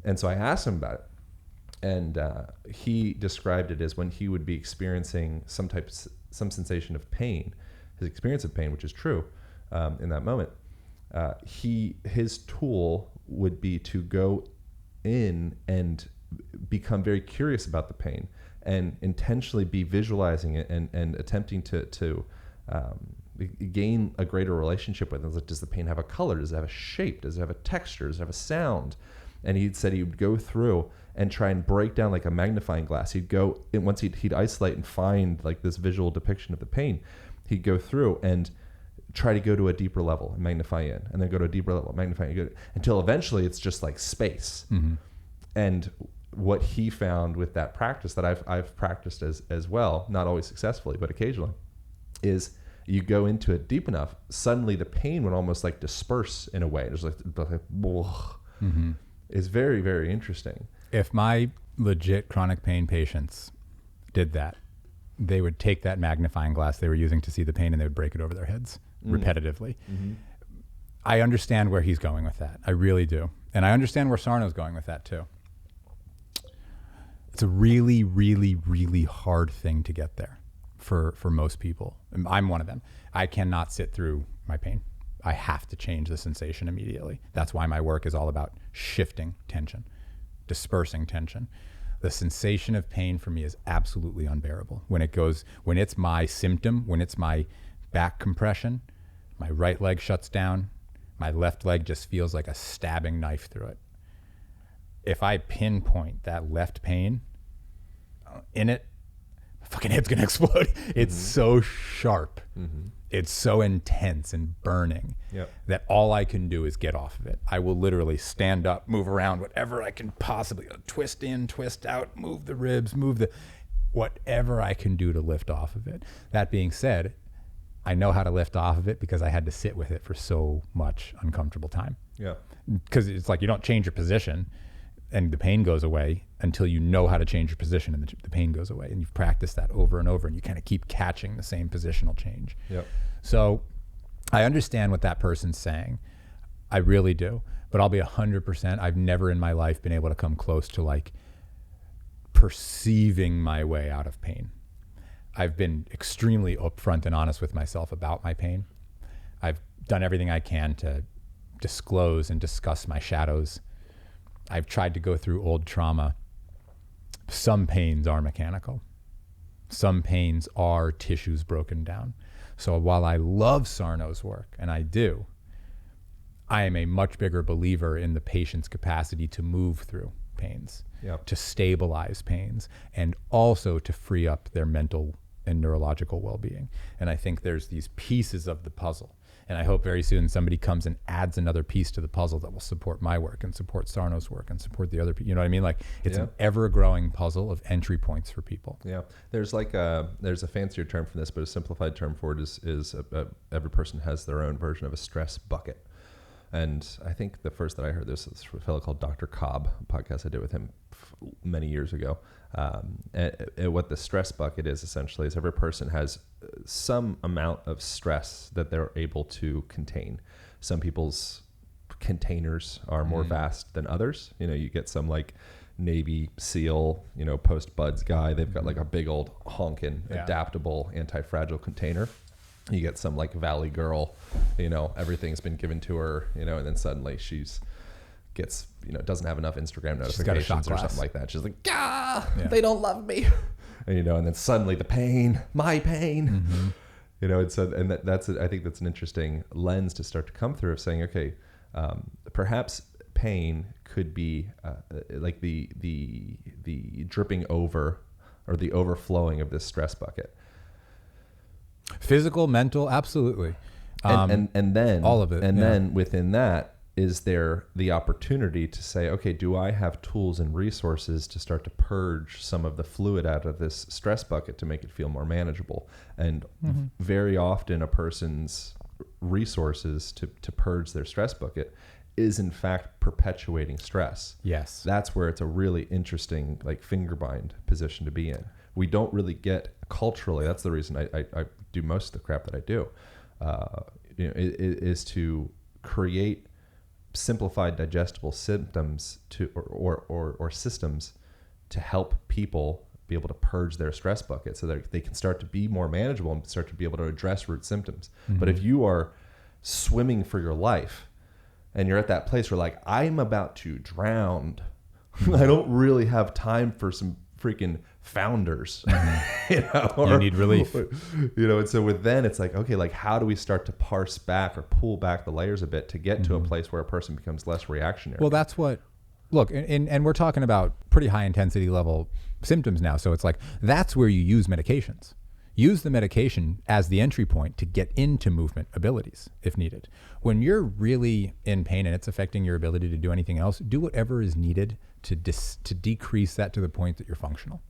And so I asked him about it, and he described it as when he would be experiencing some sensation of pain, his experience of pain, which is true in that moment. His tool would be to go in and become very curious about the pain and intentionally be visualizing it and attempting to gain a greater relationship with it. Like, does the pain have a color? Does it have a shape? Does it have a texture? Does it have a sound? And he said he would go through and try and break down like a magnifying glass. He'd go, and once he'd isolate and find like this visual depiction of the pain, he'd go through and try to go to a deeper level and magnify in, and then go to a deeper level, magnify in, until eventually it's just like space. And what he found with that practice that I've practiced as well, not always successfully, but occasionally, is you go into it deep enough, suddenly the pain would almost like disperse in a way. There's like it's very, very interesting. If my legit chronic pain patients did that, they would take that magnifying glass they were using to see the pain and they would break it over their heads repetitively. I understand where he's going with that. I really do. And I understand where Sarno's going with that too. It's a really, really, really hard thing to get there for most people. I'm one of them. I cannot sit through my pain. I have to change the sensation immediately. That's why my work is all about shifting tension, dispersing tension. The sensation of pain for me is absolutely unbearable. When it's my symptom, when it's my back compression, my right leg shuts down, my left leg just feels like a stabbing knife through it. If I pinpoint that left pain in it, my fucking head's gonna explode. It's so sharp. It's so intense and burning that all I can do is get off of it. I will literally stand up, move around, whatever I can possibly, twist in, twist out, move the ribs, whatever I can do to lift off of it. That being said, I know how to lift off of it because I had to sit with it for so much uncomfortable time. Because it's like you don't change your position and the pain goes away until you know how to change your position, and the pain goes away, and you've practiced that over and over, and you kind of keep catching the same positional change. So I understand what that person's saying. I really do. But I'll be 100%. I've never in my life been able to come close to like perceiving my way out of pain. I've been extremely upfront and honest with myself about my pain. I've done everything I can to disclose and discuss my shadows. I've tried to go through old trauma. Some pains are mechanical. Some pains are tissues broken down. So while I love Sarno's work, and I do, I am a much bigger believer in the patient's capacity to move through pains, to stabilize pains, and also to free up their mental and neurological well-being. And I think there's these pieces of the puzzle. And I hope very soon somebody comes and adds another piece to the puzzle that will support my work and support Sarno's work and support the other people. You know what I mean? Like it's an ever-growing puzzle of entry points for people. There's like there's a fancier term for this, but a simplified term for it is every person has their own version of a stress bucket. And I think the first that I heard this is from a fellow called Dr. Cobb, a podcast I did with him many years ago. And what the stress bucket is essentially is every person has some amount of stress that they're able to contain. Some people's containers are more vast than others. You know, you get some like Navy SEAL, post-buds guy. They've got like a big old honkin' adaptable anti-fragile container. You get some like Valley girl, everything's been given to her, and then suddenly gets, doesn't have enough Instagram notifications or something like that. She's like, they don't love me. And, and then suddenly the pain, my pain, that's I think that's an interesting lens to start to come through of saying, okay, perhaps pain could be like the dripping over or the overflowing of this stress bucket. Physical, mental, absolutely. And then all of it. And then within that, is there the opportunity to say, okay, do I have tools and resources to start to purge some of the fluid out of this stress bucket to make it feel more manageable? And very often a person's resources to purge their stress bucket is in fact perpetuating stress. Yes. That's where it's a really interesting like finger bind position to be in. We don't really get culturally, that's the reason I do most of the crap that I do, is to create simplified digestible symptoms or systems to help people be able to purge their stress bucket so that they can start to be more manageable and start to be able to address root symptoms. But if you are swimming for your life and you're at that place where like, I'm about to drown, I don't really have time for some freaking founders. You need relief. And so with then it's like, okay, like how do we start to parse back or pull back the layers a bit to get to a place where a person becomes less reactionary? Well, that's what, look, and we're talking about pretty high intensity level symptoms now. So it's like, that's where you use medications. Use the medication as the entry point to get into movement abilities if needed. When you're really in pain and it's affecting your ability to do anything else, do whatever is needed to decrease that to the point that you're functional.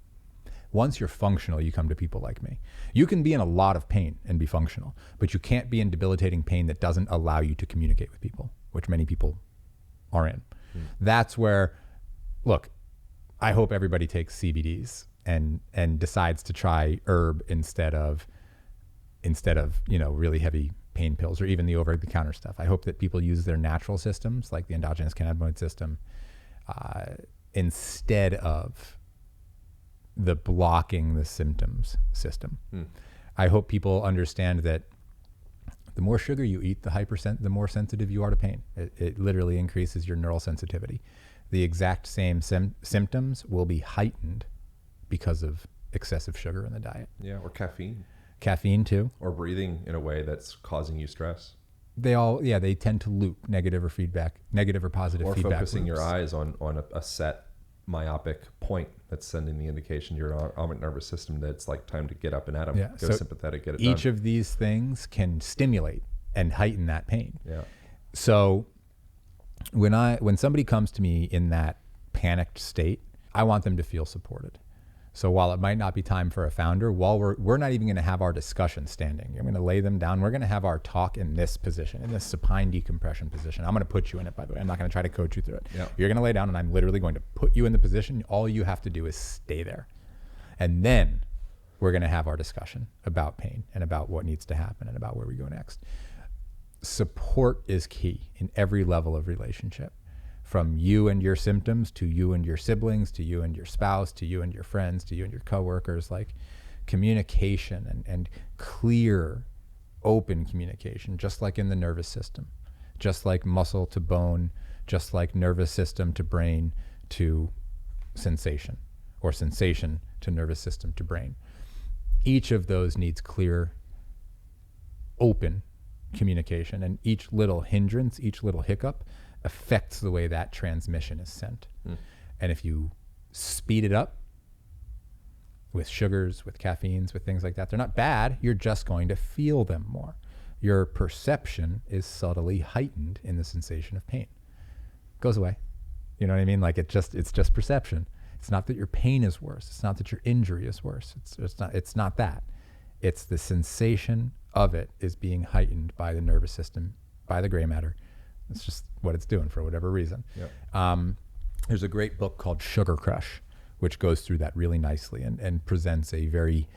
Once you're functional, you come to people like me. You can be in a lot of pain and be functional, but you can't be in debilitating pain that doesn't allow you to communicate with people, which many people are in. That's where, look, I hope everybody takes CBDs and decides to try herb instead of really heavy pain pills or even the over-the-counter stuff. I hope that people use their natural systems like the endogenous cannabinoid system instead of the blocking the symptoms system. I hope people understand that the more sugar you eat, the more sensitive you are to pain. It literally increases your neural sensitivity. The exact same symptoms will be heightened because of excessive sugar in the diet. Yeah, or caffeine. Caffeine too. Or breathing in a way that's causing you stress. They tend to loop negative or positive feedback. Or focusing loops. your eyes on a set myopic point that's sending the indication to your autonomic nervous system that it's like time to get up and at 'em. Yeah. Go So sympathetic, get it each done. of these things can stimulate and heighten that pain. Yeah. So when somebody comes to me in that panicked state, I want them to feel supported. So while it might not be time for a founder, while we're not even going to have our discussion standing. I'm going to lay them down. We're going to have our talk in this position, in this supine decompression position. I'm going to put you in it, by the way. I'm not going to try to coach you through it. Yeah. You're going to lay down, and I'm literally going to put you in the position. All you have to do is stay there. And then we're going to have our discussion about pain and about what needs to happen and about where we go next. Support is key in every level of relationship. From you and your symptoms to you and your siblings, to you and your spouse, to you and your friends, to you and your coworkers, like communication and clear, open communication, just like in the nervous system, just like muscle to bone, just like nervous system to brain to sensation, or sensation to nervous system to brain. Each of those needs clear, open communication, and each little hindrance, each little hiccup affects the way that transmission is sent. And if you speed it up with sugars, with caffeines, with things like that, they're not bad. You're just going to feel them more. Your perception is subtly heightened in the sensation of pain. Goes away. You know what I mean? Like it's just perception. It's not that your pain is worse. It's not that your injury is worse. It's not that. It's the sensation of it is being heightened by the nervous system, by the gray matter. It's just what it's doing for whatever reason. Yep. There's a great book called Sugar Crush, which goes through that really nicely and presents a very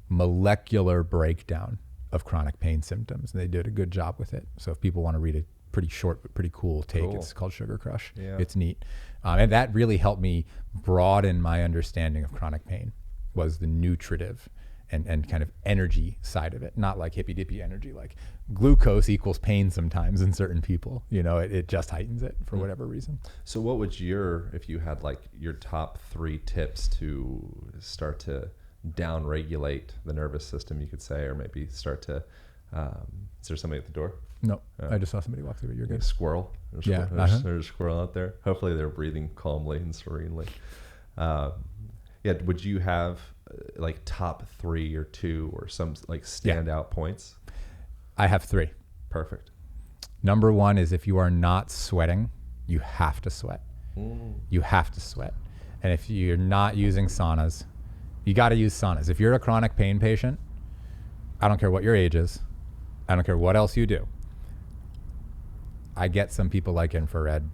molecular breakdown of chronic pain symptoms. And they did a good job with it. So if people want to read a pretty short but pretty cool take, it's called Sugar Crush. Yeah. It's neat. And that really helped me broaden my understanding of chronic pain, was the nutritive and kind of energy side of it, not like hippy dippy energy, like glucose equals pain sometimes in certain people, it just heightens it for whatever reason. So what would if you had like your top 3 tips to start to down regulate the nervous system, you could say, or maybe start to, is there somebody at the door? No, I just saw somebody walk through, but you're good. A squirrel. There's a squirrel out there. Hopefully they're breathing calmly and serenely. Would you have like top 3 or 2 or some like standout points? I have 3. Perfect. Number 1 is if you are not sweating, you have to sweat. You have to sweat. And if you're not using saunas, you got to use saunas. If you're a chronic pain patient, I don't care what your age is. I don't care what else you do. I get some people like infrared.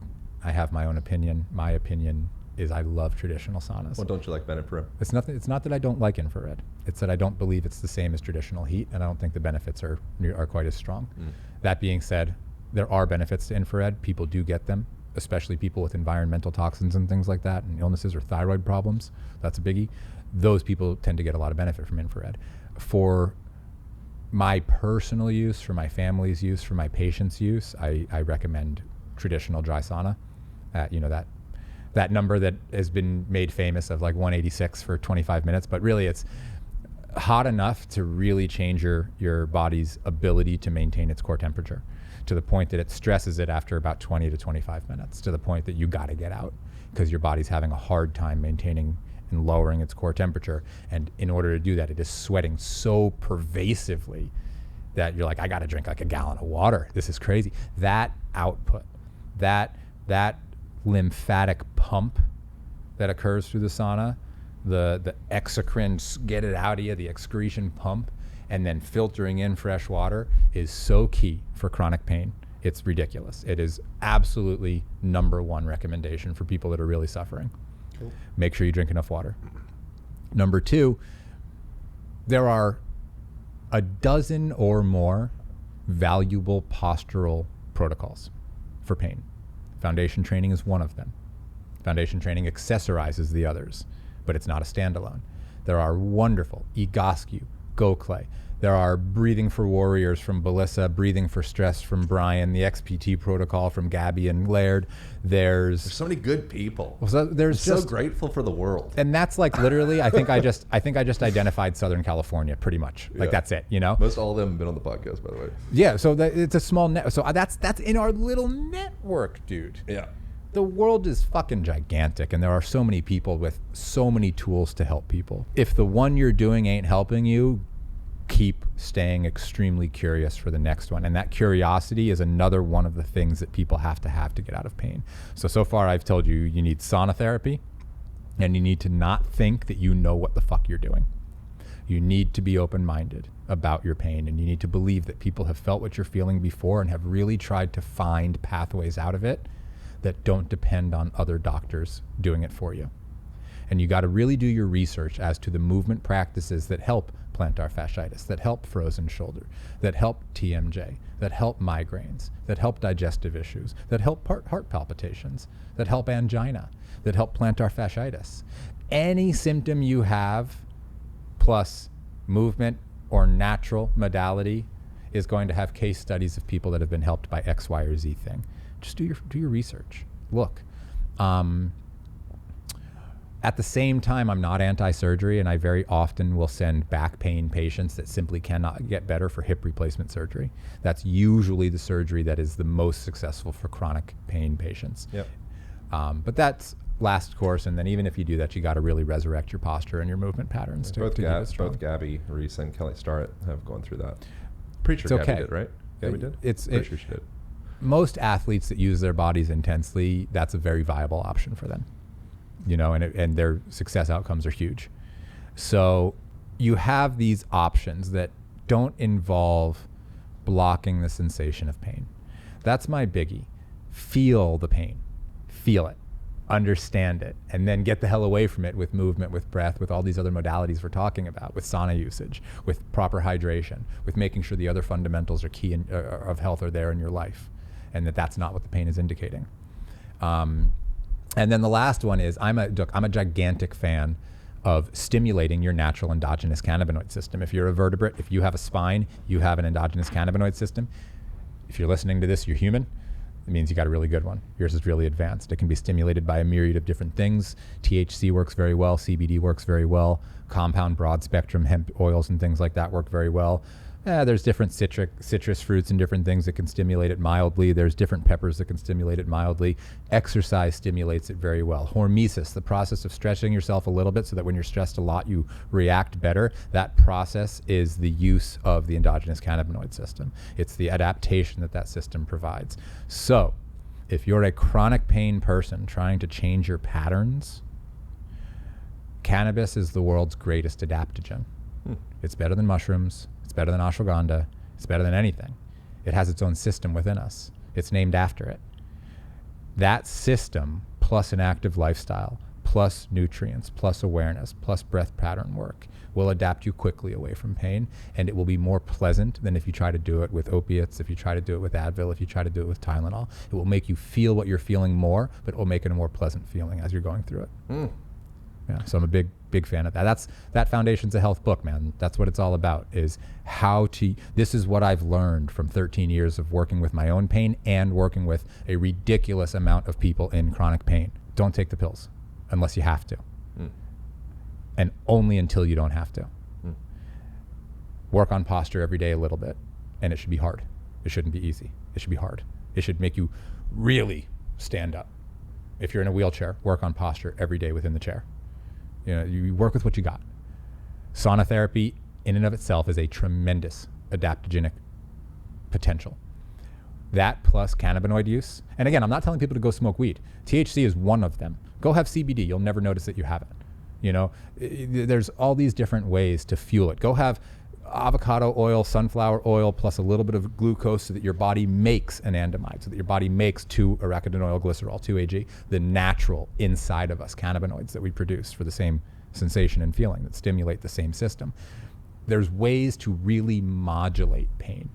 I have my own opinion. My opinion is I love traditional saunas. Well, don't you like Benadryl? It's not that I don't like infrared. It's that I don't believe it's the same as traditional heat, and I don't think the benefits are quite as strong. That being said, there are benefits to infrared. People do get them, especially people with environmental toxins and things like that, and illnesses or thyroid problems. That's a biggie. Those people tend to get a lot of benefit from infrared. For my personal use, for my family's use, for my patients' use, I recommend traditional dry sauna. that number that has been made famous of like 186 for 25 minutes, but really it's hot enough to really change your body's ability to maintain its core temperature, to the point that it stresses it after about 20 to 25 minutes, to the point that you got to get out because your body's having a hard time maintaining and lowering its core temperature. And in order to do that, it is sweating so pervasively that you're like, I got to drink like a gallon of water. This is crazy. That output, that lymphatic pump that occurs through the sauna, the exocrine, get it out of you, the excretion pump, and then filtering in fresh water is so key for chronic pain. It's ridiculous. It is absolutely number one recommendation for people that are really suffering. Cool. Make sure you drink enough water. Number two, there are a dozen or more valuable postural protocols for pain. Foundation training is one of them. Foundation training accessorizes the others, but it's not a standalone. There are wonderful Egoscue, Go Clay. There are Breathing for Warriors from Belissa, Breathing for Stress from Brian, the XPT protocol from Gabby and Laird. There's so many good people. So there's I'm so grateful for the world. And that's like literally, I think I just identified Southern California pretty much. Like that's it, you know? Most all of them have been on the podcast, by the way. Yeah, so it's a small net. So that's in our little network, dude. Yeah. The world is fucking gigantic, and there are so many people with so many tools to help people. If the one you're doing ain't helping you, keep staying extremely curious for the next one. And that curiosity is another one of the things that people have to get out of pain. So far I've told you, you need sauna therapy, and you need to not think that you know what the fuck you're doing. You need to be open-minded about your pain, and you need to believe that people have felt what you're feeling before and have really tried to find pathways out of it that don't depend on other doctors doing it for you. And you got to really do your research as to the movement practices that help plantar fasciitis, that help frozen shoulder, that help TMJ, that help migraines, that help digestive issues, that help heart palpitations, that help angina, that help plantar fasciitis. Any symptom you have plus movement or natural modality is going to have case studies of people that have been helped by X, Y, or Z thing. Just do your research. Look. At the same time, I'm not anti-surgery, and I very often will send back pain patients that simply cannot get better for hip replacement surgery. That's usually the surgery that is the most successful for chronic pain patients. Yep. But that's last course, and then even if you do that, you got to really resurrect your posture and your movement patterns to keep it strong. Both Gabby Reese and Kelly Starrett have gone through that. Pretty sure it's Gabby okay. did, right? Gabby did? Pretty sure she did. Most athletes that use their bodies intensely, that's a very viable option for them. You know, and their success outcomes are huge. So you have these options that don't involve blocking the sensation of pain. That's my biggie. Feel the pain. Feel it. Understand it. And then get the hell away from it with movement, with breath, with all these other modalities we're talking about, with sauna usage, with proper hydration, with making sure the other fundamentals are key of health are there in your life, and that's not what the pain is indicating. And then the last one is I'm a gigantic fan of stimulating your natural endogenous cannabinoid system. If you're a vertebrate, if you have a spine, you have an endogenous cannabinoid system. If you're listening to this, you're human. It means you got a really good one. Yours is really advanced. It can be stimulated by a myriad of different things. THC works very well. CBD works very well. Compound broad spectrum hemp oils and things like that work very well. There's different citrus fruits and different things that can stimulate it mildly. There's different peppers that can stimulate it mildly. Exercise stimulates it very well. Hormesis, the process of stretching yourself a little bit so that when you're stressed a lot, you react better. That process is the use of the endogenous cannabinoid system. It's the adaptation that system provides. So if you're a chronic pain person trying to change your patterns, cannabis is the world's greatest adaptogen. It's better than mushrooms. It's better than ashwagandha. It's better than anything. It has its own system within us. It's named after it. That system, plus an active lifestyle, plus nutrients, plus awareness, plus breath pattern work, will adapt you quickly away from pain, and it will be more pleasant than if you try to do it with opiates, if you try to do it with Advil, if you try to do it with Tylenol. It will make you feel what you're feeling more, but it will make it a more pleasant feeling as you're going through it. Yeah, so I'm a big fan of that. That Foundation's a Health book, man. That's what it's all about, is this is what I've learned from 13 years of working with my own pain and working with a ridiculous amount of people in chronic pain. Don't take the pills unless you have to. And only until you don't have to. Work on posture every day a little bit, and it should be hard. It shouldn't be easy. It should be hard. It should make you really stand up. If you're in a wheelchair, work on posture every day within the chair. You work with what you got. Sauna therapy in and of itself is a tremendous adaptogenic potential. That plus cannabinoid use. And again, I'm not telling people to go smoke weed. THC is one of them. Go have CBD. You'll never notice that you have it. There's all these different ways to fuel it. Go have avocado oil, sunflower oil, plus a little bit of glucose so that your body makes anandamide, so that your body makes 2-arachidonyl glycerol, 2-AG, the natural inside of us cannabinoids that we produce for the same sensation and feeling that stimulate the same system. There's ways to really modulate pain.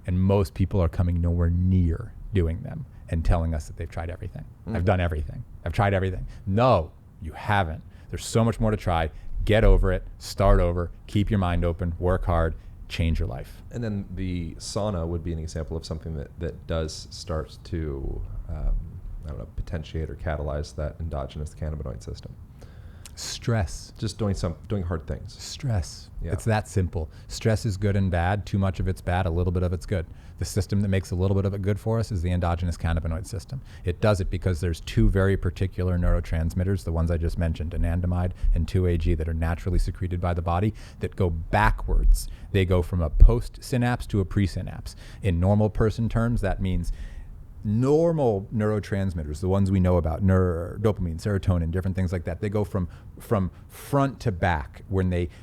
And most people are coming nowhere near doing them and telling us that they've tried everything. I've done everything. I've tried everything. No, you haven't. There's so much more to try. Get over it, start over, keep your mind open, work hard, change your life. And then the sauna would be an example of something that does start to, potentiate or catalyze that endogenous cannabinoid system. Stress. Just doing hard things. Stress. Yeah. It's that simple. Stress is good and bad. Too much of it's bad. A little bit of it's good. The system that makes a little bit of it good for us is the endogenous cannabinoid system. It does it because there's 2 very particular neurotransmitters, the ones I just mentioned, anandamide and 2-AG, that are naturally secreted by the body that go backwards. They go from a post-synapse to a pre-synapse. In normal person terms, that means normal neurotransmitters, the ones we know about, dopamine, serotonin, different things like that, they go from front to back.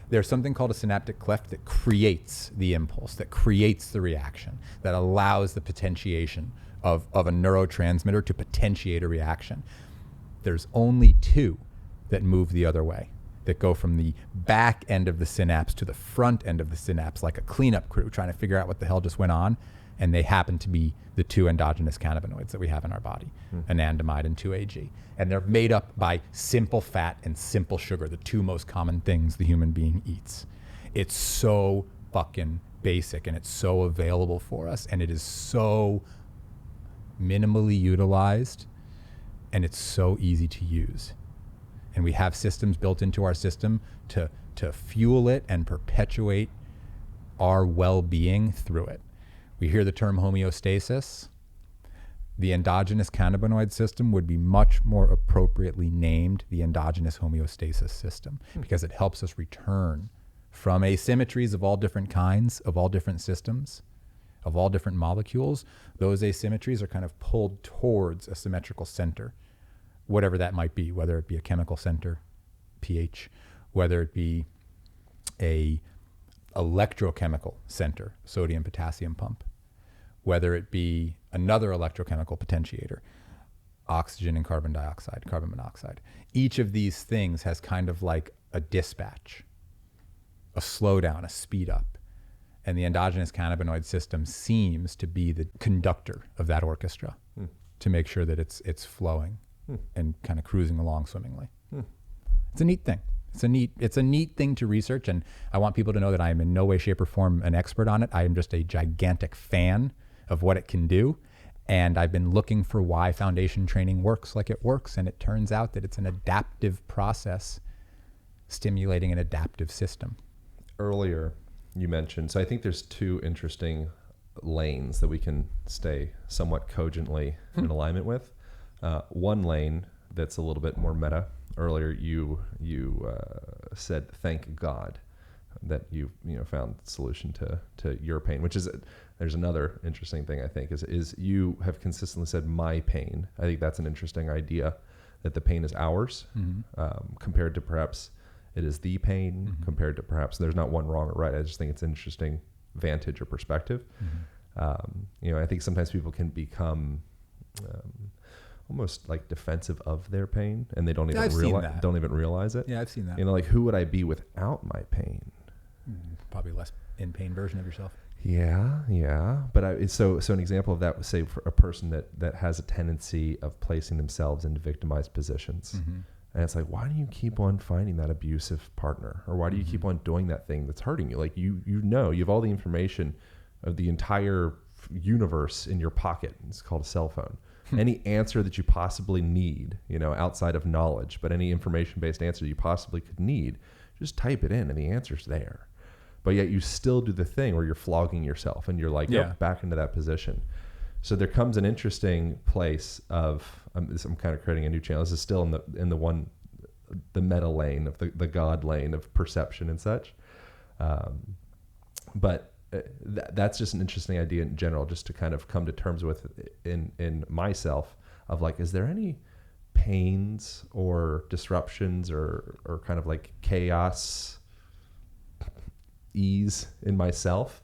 There's something called a synaptic cleft that creates the impulse, that creates the reaction, that allows the potentiation of a neurotransmitter to potentiate a reaction. There's only 2 that move the other way, that go from the back end of the synapse to the front end of the synapse, like a cleanup crew trying to figure out what the hell just went on. And they happen to be the 2 endogenous cannabinoids that we have in our body, anandamide and 2-AG. And they're made up by simple fat and simple sugar, the 2 most common things the human being eats. It's so fucking basic, and it's so available for us, and it is so minimally utilized, and it's so easy to use. And we have systems built into our system to fuel it and perpetuate our well-being through it. We hear the term homeostasis. The endogenous cannabinoid system would be much more appropriately named the endogenous homeostasis system, because it helps us return from asymmetries of all different kinds, of all different systems, of all different molecules. Those asymmetries are kind of pulled towards a symmetrical center, whatever that might be, whether it be a chemical center, pH, whether it be a electrochemical center, sodium potassium pump, whether it be another electrochemical potentiator, oxygen and carbon dioxide, carbon monoxide. Each of these things has kind of like a dispatch, a slowdown, a speed up. And the endogenous cannabinoid system seems to be the conductor of that orchestra to make sure that it's flowing and kind of cruising along swimmingly. It's a neat thing. It's a neat thing to research, and I want people to know that I am in no way, shape, or form an expert on it. I am just a gigantic fan of what it can do, and I've been looking for why foundation training works like it works, and it turns out that it's an adaptive process stimulating an adaptive system. Earlier, you mentioned, so I think there's 2 interesting lanes that we can stay somewhat cogently in alignment with. One lane that's a little bit more meta. Earlier, you said, "Thank God that you found the solution to your pain," which is there's another interesting thing I think is you have consistently said "my pain." I think that's an interesting idea, that the pain is ours, compared to perhaps it is the pain, compared to perhaps there's not one wrong or right. I just think it's an interesting vantage or perspective. I think sometimes people can become almost like defensive of their pain, and they don't even realize it. Yeah, I've seen that. Like, who would I be without my pain? Probably less in pain version of yourself. Yeah. But so an example of that was, say, for a person that has a tendency of placing themselves into victimized positions. And it's like, why do you keep on finding that abusive partner? Or why do you keep on doing that thing that's hurting you? Like, you have all the information of the entire universe in your pocket. It's called a cell phone. any answer that you possibly need, outside of knowledge, but any information-based answer you possibly could need, just type it in and the answer's there. But yet you still do the thing where you're flogging yourself and you're like, yep, back into that position. So there comes an interesting place of, I'm kind of creating a new channel. This is still in the meta lane of the God lane of perception and such. But that's just an interesting idea in general, just to kind of come to terms with in myself of like, is there any pains or disruptions or kind of like chaos ease in myself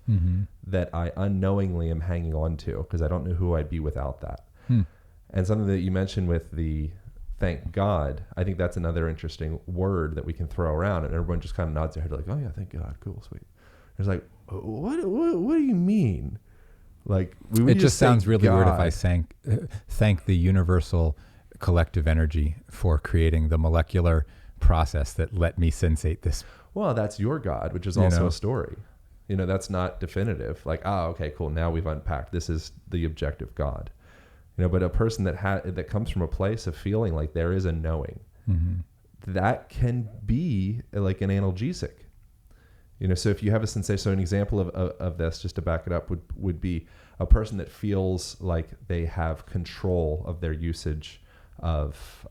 that I unknowingly am hanging on to because I don't know who I'd be without that. And something that you mentioned with the thank God, I think that's another interesting word that we can throw around, and everyone just kind of nods their head like, oh yeah, thank God, cool, sweet. It's like, what do you mean? Like, it just sounds really weird if I thank the universal collective energy for creating the molecular process that let me sensate this. Well, that's your God, which is also a story. That's not definitive. Like, okay, cool. Now we've unpacked. This is the objective God. But a person that comes from a place of feeling like there is a knowing, that can be like an analgesic. So if you have a sensation, so an example of this, just to back it up, would be a person that feels like they have control of their usage of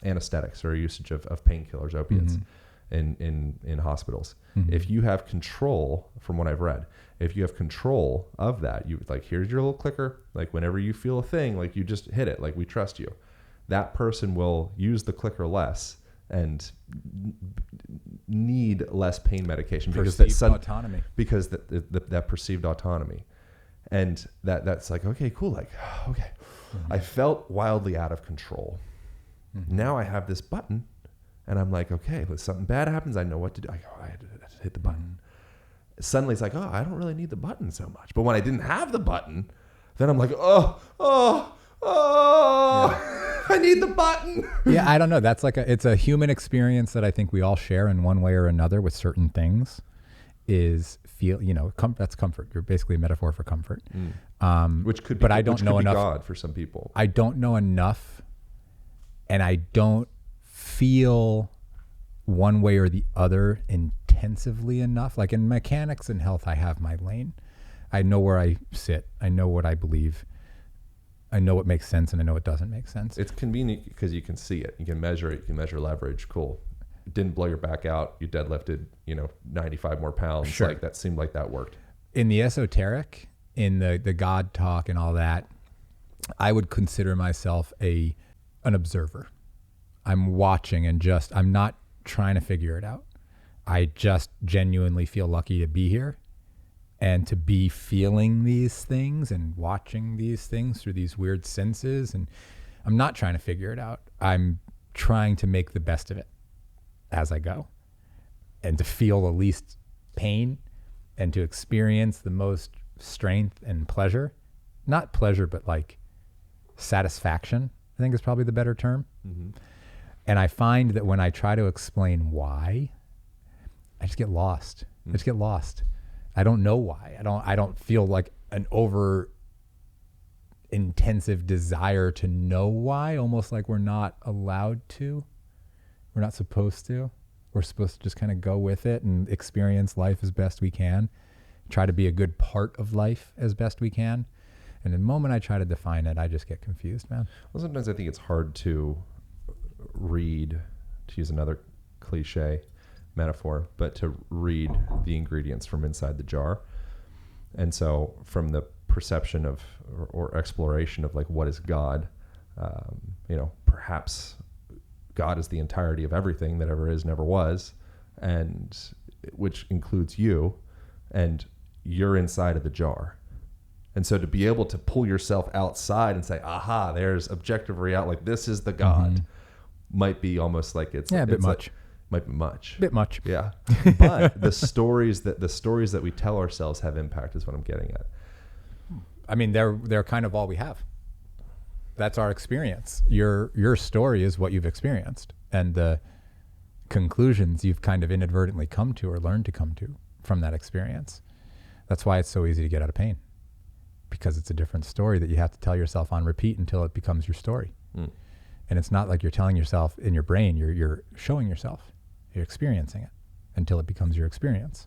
anesthetics or usage of painkillers, opiates in hospitals. If you have control, from what I've read, if you have control of that, you like, here's your little clicker. Like whenever you feel a thing, like you just hit it, like we trust you. That person will use the clicker less and need less pain medication because autonomy. Because that perceived autonomy, and that's like, okay, cool, like, okay, I felt wildly out of control. Now I have this button, and I'm like, okay, if something bad happens, I know what to do. I had to hit the button. Suddenly it's like, I don't really need the button so much. But when I didn't have the button, then I'm like, I need the button. Yeah, I don't know. That's like it's a human experience that I think we all share in one way or another with certain things. Is feel, that's comfort. You're basically a metaphor for comfort. Which could be, but I don't know enough. God for some people. I don't know enough, and I don't feel one way or the other intensively enough. Like in mechanics and health, I have my lane. I know where I sit. I know what I believe. I know what makes sense and I know what doesn't make sense. It's convenient because you can see it. You can measure it. You can measure leverage. Cool. It didn't blow your back out. You deadlifted, 95 more pounds. Sure. Like that seemed like that worked. In the esoteric, in the God talk and all that, I would consider myself an observer. I'm watching and I'm not trying to figure it out. I just genuinely feel lucky to be here and to be feeling these things and watching these things through these weird senses. And I'm not trying to figure it out. I'm trying to make the best of it as I go and to feel the least pain and to experience the most strength and pleasure. Not pleasure, but like satisfaction, I think is probably the better term. And I find that when I try to explain why, I just get lost. I just get lost. I don't know why. I don't feel like an over intensive desire to know why, almost like we're not allowed to. We're not supposed to. We're supposed to just kind of go with it and experience life as best we can. Try to be a good part of life as best we can. And the moment I try to define it, I just get confused, man. Well, sometimes I think it's hard to read, to use another cliche metaphor, but to read the ingredients from inside the jar. And so from the perception of or exploration of like, what is God? Perhaps God is the entirety of everything that ever is, never was, and which includes you, and you're inside of the jar. And so to be able to pull yourself outside and say, aha, there's objective reality, like this is the God, might be almost like it's a bit much. Might be much. Bit much. Yeah. But the stories that we tell ourselves have impact is what I'm getting at. I mean, they're kind of all we have. That's our experience. Your story is what you've experienced, and the conclusions you've kind of inadvertently come to or learned to come to from that experience. That's why it's so easy to get out of pain, because it's a different story that you have to tell yourself on repeat until it becomes your story. And it's not like you're telling yourself in your brain, you're showing yourself, you're experiencing it until it becomes your experience.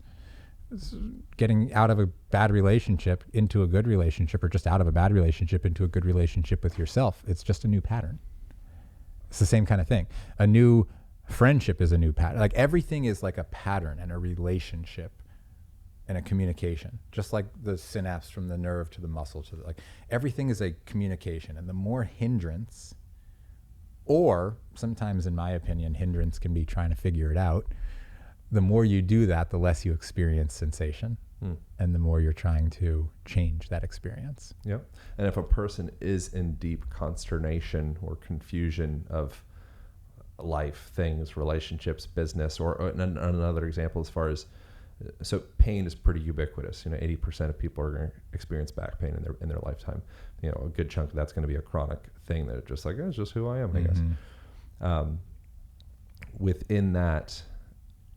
It's getting out of a bad relationship into a good relationship, or just out of a bad relationship into a good relationship with yourself. It's just a new pattern. It's the same kind of thing. A new friendship is a new pattern. Like everything is like a pattern and a relationship and a communication, just like the synapse from the nerve to the muscle to the, like everything is a communication. And the more hindrance, or sometimes in my opinion, hindrance can be trying to figure it out. The more you do that, the less you experience sensation, and the more you're trying to change that experience. Yep. And if a person is in deep consternation or confusion of life, things, relationships, business, or another example as far as, so pain is pretty ubiquitous. 80% of people are going to experience back pain in their lifetime. A good chunk of that's going to be a chronic thing that just like, it's just who I am, I guess. Within that,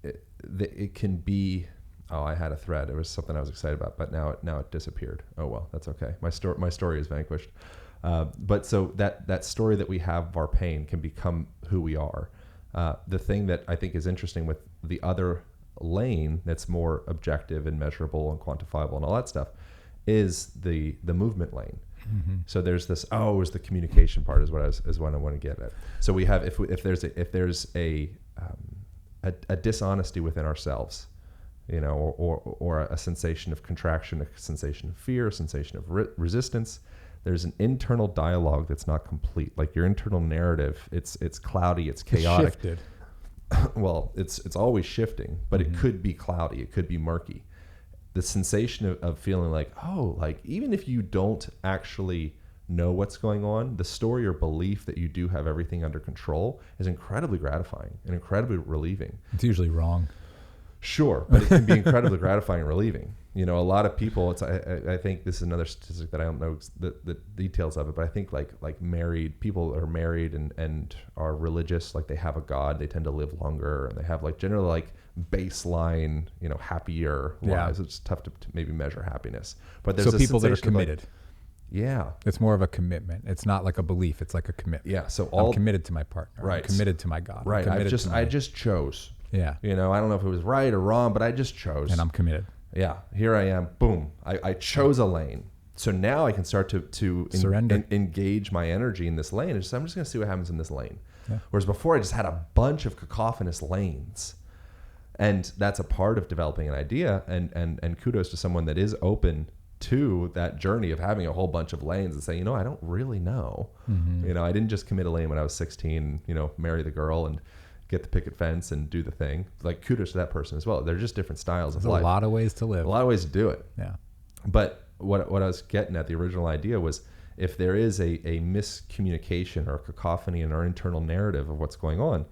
it can be, I had a thread. It was something I was excited about, but now it disappeared. Oh well, that's okay. My story is vanquished. But so that story that we have of our pain can become who we are. The thing that I think is interesting with the other lane that's more objective and measurable and quantifiable and all that stuff is the movement lane. So there's this, is the communication part is what I want to get at. So we have, if there's a dishonesty within ourselves, or a sensation of contraction, a sensation of fear, a sensation of resistance, there's an internal dialogue that's not complete. Like your internal narrative, it's cloudy, it's chaotic. It's shifted. Well, it's always shifting, but it could be cloudy, it could be murky. The sensation of feeling like, even if you don't actually know what's going on, the story or belief that you do have everything under control is incredibly gratifying and incredibly relieving. It's usually wrong. Sure, but it can be incredibly gratifying and relieving. A lot of people, I think this is another statistic that I don't know the details of it, but I think like married people are married and are religious, like they have a God, they tend to live longer, and they have like generally like baseline, happier lives. It's tough to maybe measure happiness, but there's people that are committed. It's more of a commitment. It's not like a belief. It's like a commitment. Yeah. So I'm committed to my partner. Right. I'm committed to my God. Right. I just chose. Yeah. I don't know if it was right or wrong, but I just chose. And I'm committed. Yeah. Here I am. Boom. I chose a lane. So now I can start to surrender, engage my energy in this lane. I'm just going to see what happens in this lane. Yeah. Whereas before I just had a bunch of cacophonous lanes. And that's a part of developing an idea. And kudos to someone that is open to that journey of having a whole bunch of lanes and saying, I don't really know. I didn't just commit a lane when I was 16, marry the girl and get the picket fence and do the thing. Like kudos to that person as well. They're just different styles of life. There's a lot of ways to live. A lot of ways to do it. Yeah. But what I was getting at, the original idea was, if there is a miscommunication or a cacophony in our internal narrative of what's going on,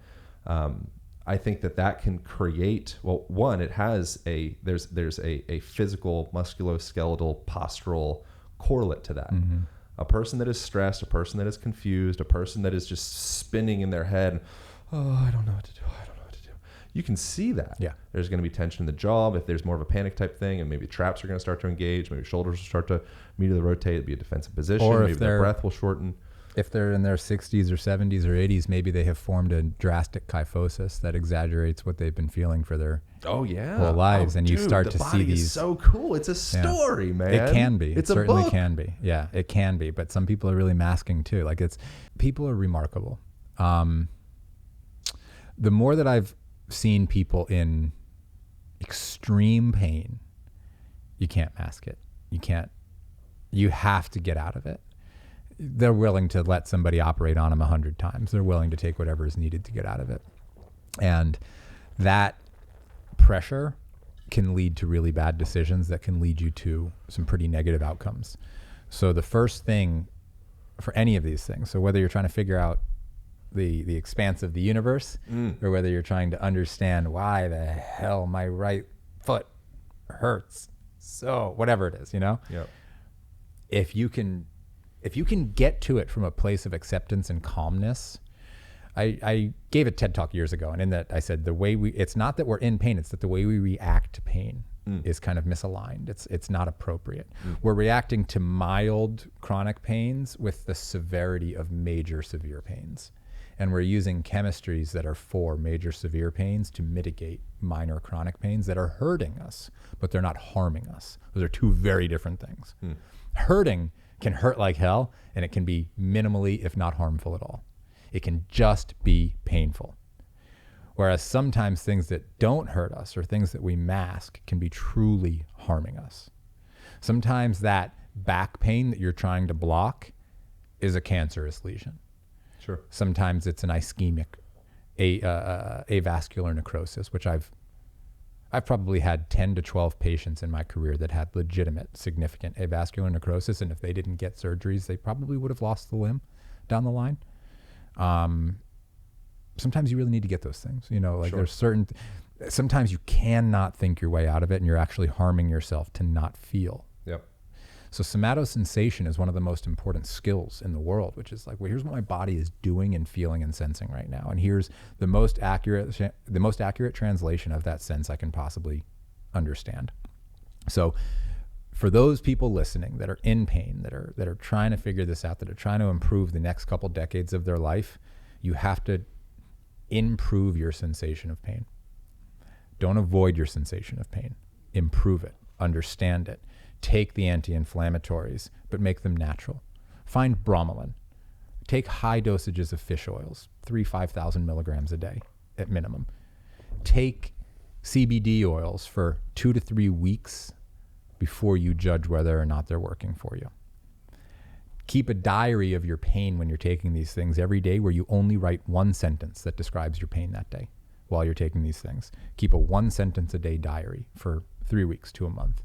I think that can create, well, one, it has there's a physical, musculoskeletal, postural correlate to that. A person that is stressed, a person that is confused, a person that is just spinning in their head, I don't know what to do. You can see that. Yeah. There's going to be tension in the jaw. If there's more of a panic type thing, and maybe traps are going to start to engage, maybe shoulders will start to immediately rotate, it'll be a defensive position, or maybe their breath will shorten. If they're in their 60s or 70s or 80s, maybe they have formed a drastic kyphosis that exaggerates what they've been feeling for their whole lives. And you start to see these. Is so cool. It's a story, man. It can be. It's it certainly a book. Can be. Yeah, it can be. But some people are really masking too. Like people are remarkable. The more that I've seen people in extreme pain, you can't mask it. You have to get out of it. They're willing to let somebody operate on them 100 times. They're willing to take whatever is needed to get out of it. And that pressure can lead to really bad decisions that can lead you to some pretty negative outcomes. So the first thing for any of these things, so whether you're trying to figure out the expanse of the universe, or whether you're trying to understand why the hell my right foot hurts, so whatever it is, Yep. If you can get to it from a place of acceptance and calmness. I gave a TED talk years ago, and in that I said it's not that we're in pain, it's that the way we react to pain is kind of misaligned. It's not appropriate. We're reacting to mild chronic pains with the severity of major severe pains. And we're using chemistries that are for major severe pains to mitigate minor chronic pains that are hurting us, but they're not harming us. Those are two very different things. Hurting can hurt like hell, and it can be minimally, if not harmful at all. It can just be painful. Whereas sometimes things that don't hurt us or things that we mask can be truly harming us. Sometimes that back pain that you're trying to block is a cancerous lesion. Sure. Sometimes it's an ischemic avascular necrosis, which I've probably had 10 to 12 patients in my career that had legitimate, significant avascular necrosis, and if they didn't get surgeries, they probably would have lost the limb down the line. Sometimes you really need to get those things. Sure. There's sometimes you cannot think your way out of it, and you're actually harming yourself to not feel. Yep. So somatosensation is one of the most important skills in the world, which is like, well, here's what my body is doing and feeling and sensing right now. And here's the most accurate translation of that sense I can possibly understand. So for those people listening that are in pain, that are trying to figure this out, that are trying to improve the next couple decades of their life, you have to improve your sensation of pain. Don't avoid your sensation of pain. Improve it. Understand it. Take the anti-inflammatories, but make them natural. Find bromelain. Take high dosages of fish oils, 5,000 milligrams a day at minimum. Take CBD oils for 2 to 3 weeks before you judge whether or not they're working for you. Keep a diary of your pain when you're taking these things every day, where you only write one sentence that describes your pain that day while you're taking these things. Keep a 1 sentence a day diary for 3 weeks to a month.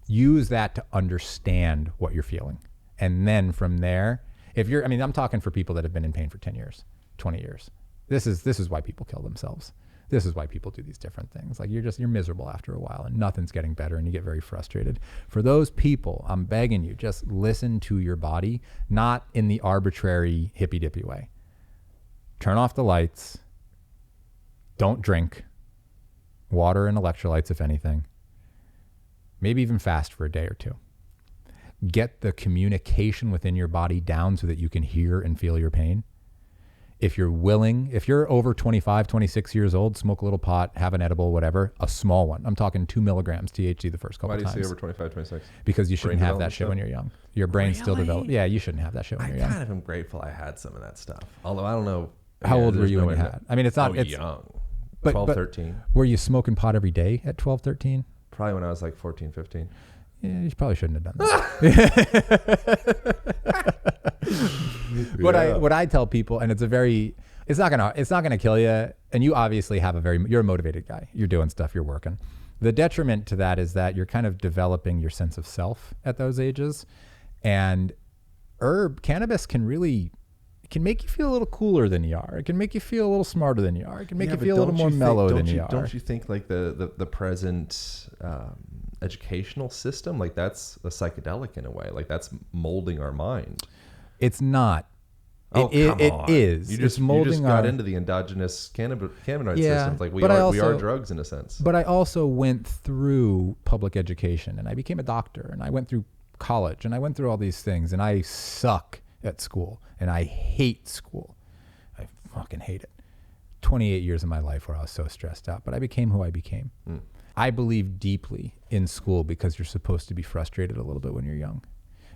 Use that to understand what you're feeling. And then from there, I'm talking for people that have been in pain for 10 years, 20 years. This is why people kill themselves. This is why people do these different things. Like you're miserable after a while and nothing's getting better and you get very frustrated. For those people, I'm begging you, just listen to your body, not in the arbitrary hippy dippy way. Turn off the lights. Don't drink. Water and electrolytes, if anything. Maybe even fast for a day or two. Get the communication within your body down so that you can hear and feel your pain. If you're willing, if you're over 25, 26 years old, smoke a little pot, have an edible, whatever, a small one. I'm talking 2 milligrams THC the first couple times. Why do you say over 25, 26? Because you shouldn't have that shit when you're young. Your brain's still developing. Yeah, you shouldn't have that shit when you're young. I kind of am grateful I had some of that stuff. Although I don't know. How old were you when you had? I mean, it's not. It's young. 12, 13. Were you smoking pot every day at 12, 13? Probably when I was like 14, 15. Yeah, you probably shouldn't have done that. What I tell people, and it's not gonna kill you. And you obviously you're a motivated guy. You're doing stuff. You're working. The detriment to that is that you're kind of developing your sense of self at those ages, and cannabis can make you feel a little cooler than you are. It can make you feel a little smarter than you are. It can make you feel a little more mellow than you are. Don't you think like the present educational system, like that's a psychedelic in a way, like that's molding our mind? It's not. It is. You just got into the endogenous cannabinoid systems. Like we are drugs in a sense. But I also went through public education and I became a doctor and I went through college and I went through all these things and I suck at school and I hate school. I fucking hate it. 28 years of my life where I was so stressed out, but I became who I became. I believe deeply in school because you're supposed to be frustrated a little bit when you're young.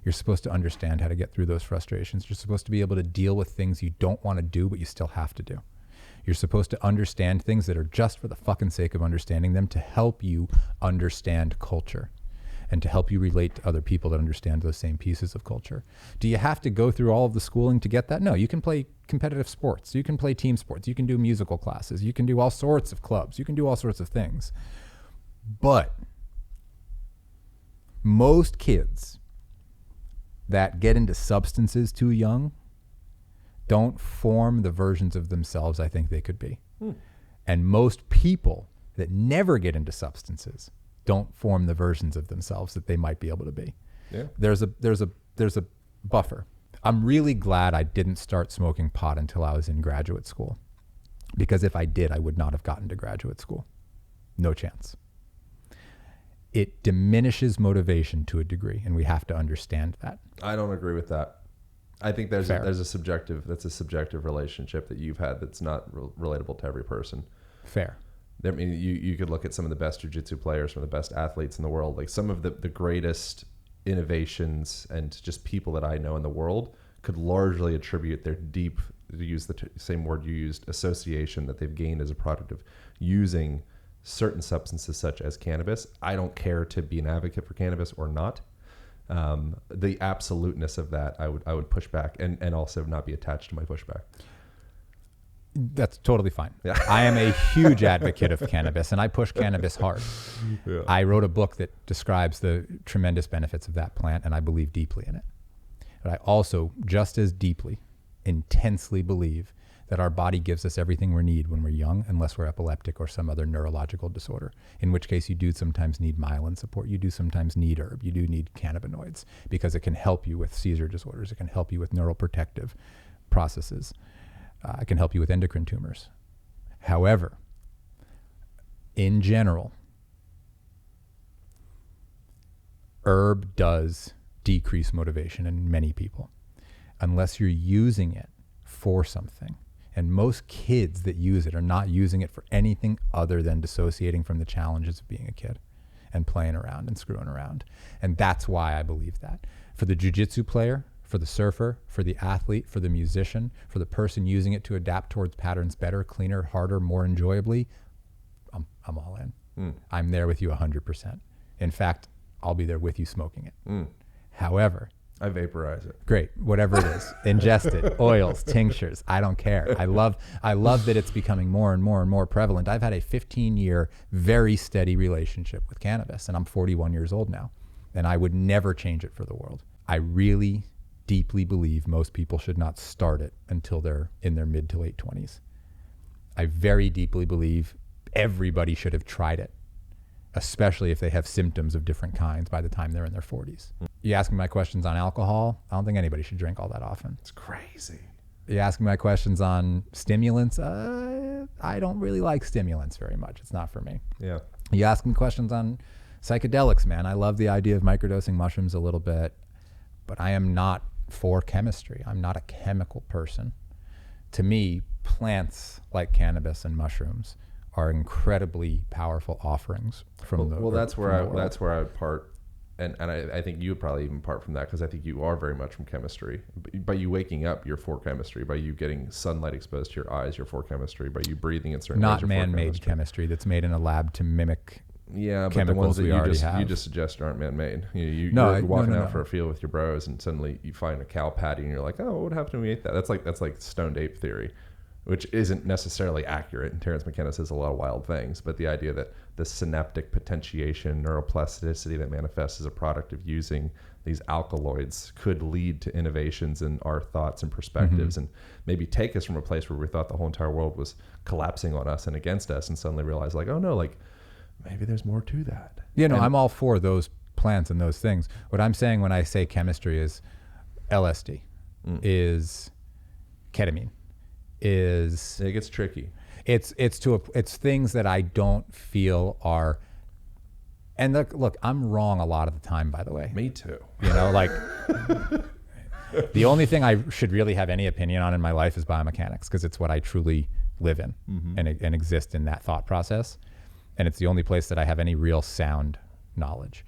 You're supposed to understand how to get through those frustrations. You're supposed to be able to deal with things you don't want to do, but you still have to do. You're supposed to understand things that are just for the fucking sake of understanding them to help you understand culture and to help you relate to other people that understand those same pieces of culture. Do you have to go through all of the schooling to get that? No, you can play competitive sports. You can play team sports. You can do musical classes. You can do all sorts of clubs. You can do all sorts of things. But most kids that get into substances too young don't form the versions of themselves I think they could be. And most people that never get into substances don't form the versions of themselves that they might be able to be. Yeah. There's a buffer. I'm really glad I didn't start smoking pot until I was in graduate school, because if I did, I would not have gotten to graduate school. No chance. it diminishes motivation to a degree, and we have to understand that. I don't agree with that. I think that's Fair. a subjective relationship that you've had that's not relatable to every person. Fair. I mean, you could look at some of the best jiu-jitsu players, some of the best athletes in the world, like some of the greatest innovations and just people that I know in the world could largely attribute their deep, to use the same word you used, association that they've gained as a product of using certain substances such as cannabis. I don't care to be an advocate for cannabis or not. The absoluteness of that, I would push back and also not be attached to my pushback. That's totally fine. Yeah. I am a huge advocate of cannabis, and I push cannabis hard. Yeah. I wrote a book that describes the tremendous benefits of that plant, and I believe deeply in it. But I also, just as deeply, intensely believe that our body gives us everything we need when we're young, unless we're epileptic or some other neurological disorder, in which case you do sometimes need myelin support. You do sometimes need herb. You do need cannabinoids because it can help you with seizure disorders. It can help you with neuroprotective processes. It can help you with endocrine tumors. However, in general, herb does decrease motivation in many people unless you're using it for something. And most kids that use it are not using it for anything other than dissociating from the challenges of being a kid and playing around and screwing around. And that's why I believe that. For the jiu-jitsu player, for the surfer, for the athlete, for the musician, for the person using it to adapt towards patterns better, cleaner, harder, more enjoyably, I'm all in. I'm there with you 100%. In fact, I'll be there with you smoking it. However, I vaporize it. Great, whatever it is, ingest it, oils, tinctures, I don't care. I love that it's becoming more and more and more prevalent. I've had a 15-year, very steady relationship with cannabis, and I'm 41 years old now, and I would never change it for the world. I really deeply believe most people should not start it until they're in their mid to late 20s. I very deeply believe everybody should have tried it, especially if they have symptoms of different kinds by the time they're in their 40s. You ask me my questions on alcohol, I don't think anybody should drink all that often. It's crazy. You ask me my questions on stimulants, I don't really like stimulants very much. It's not for me. Yeah. You ask me questions on psychedelics, man. I love the idea of microdosing mushrooms a little bit, but I am not for chemistry. I'm not a chemical person. To me, plants like cannabis and mushrooms are incredibly powerful offerings from the world. That's where I would part, and I think you would probably even part from that, because I think you are very much from chemistry. By you waking up, you're for chemistry. By you getting sunlight exposed to your eyes, you're for chemistry. By you breathing in certain ways, not you're for man-made chemistry that's made in a lab to mimic. Yeah, but the ones that you just suggest aren't man-made. You're walking out for a field with your bros, and suddenly you find a cow patty, and you're like, "Oh, what would happen if we ate that?" That's like stoned ape theory, which isn't necessarily accurate. And Terence McKenna says a lot of wild things, but the idea that the synaptic potentiation, neuroplasticity that manifests as a product of using these alkaloids could lead to innovations in our thoughts and perspectives, and maybe take us from a place where we thought the whole entire world was collapsing on us and against us, and suddenly realize, like, oh no, like, maybe there's more to that. I'm all for those plants and those things. What I'm saying when I say chemistry is LSD, is ketamine, is... It gets tricky. It's things that I don't feel are... And look, I'm wrong a lot of the time, by the way. Me too. Like... The only thing I should really have any opinion on in my life is biomechanics, because it's what I truly live in and exist in that thought process. And it's the only place that I have any real sound knowledge.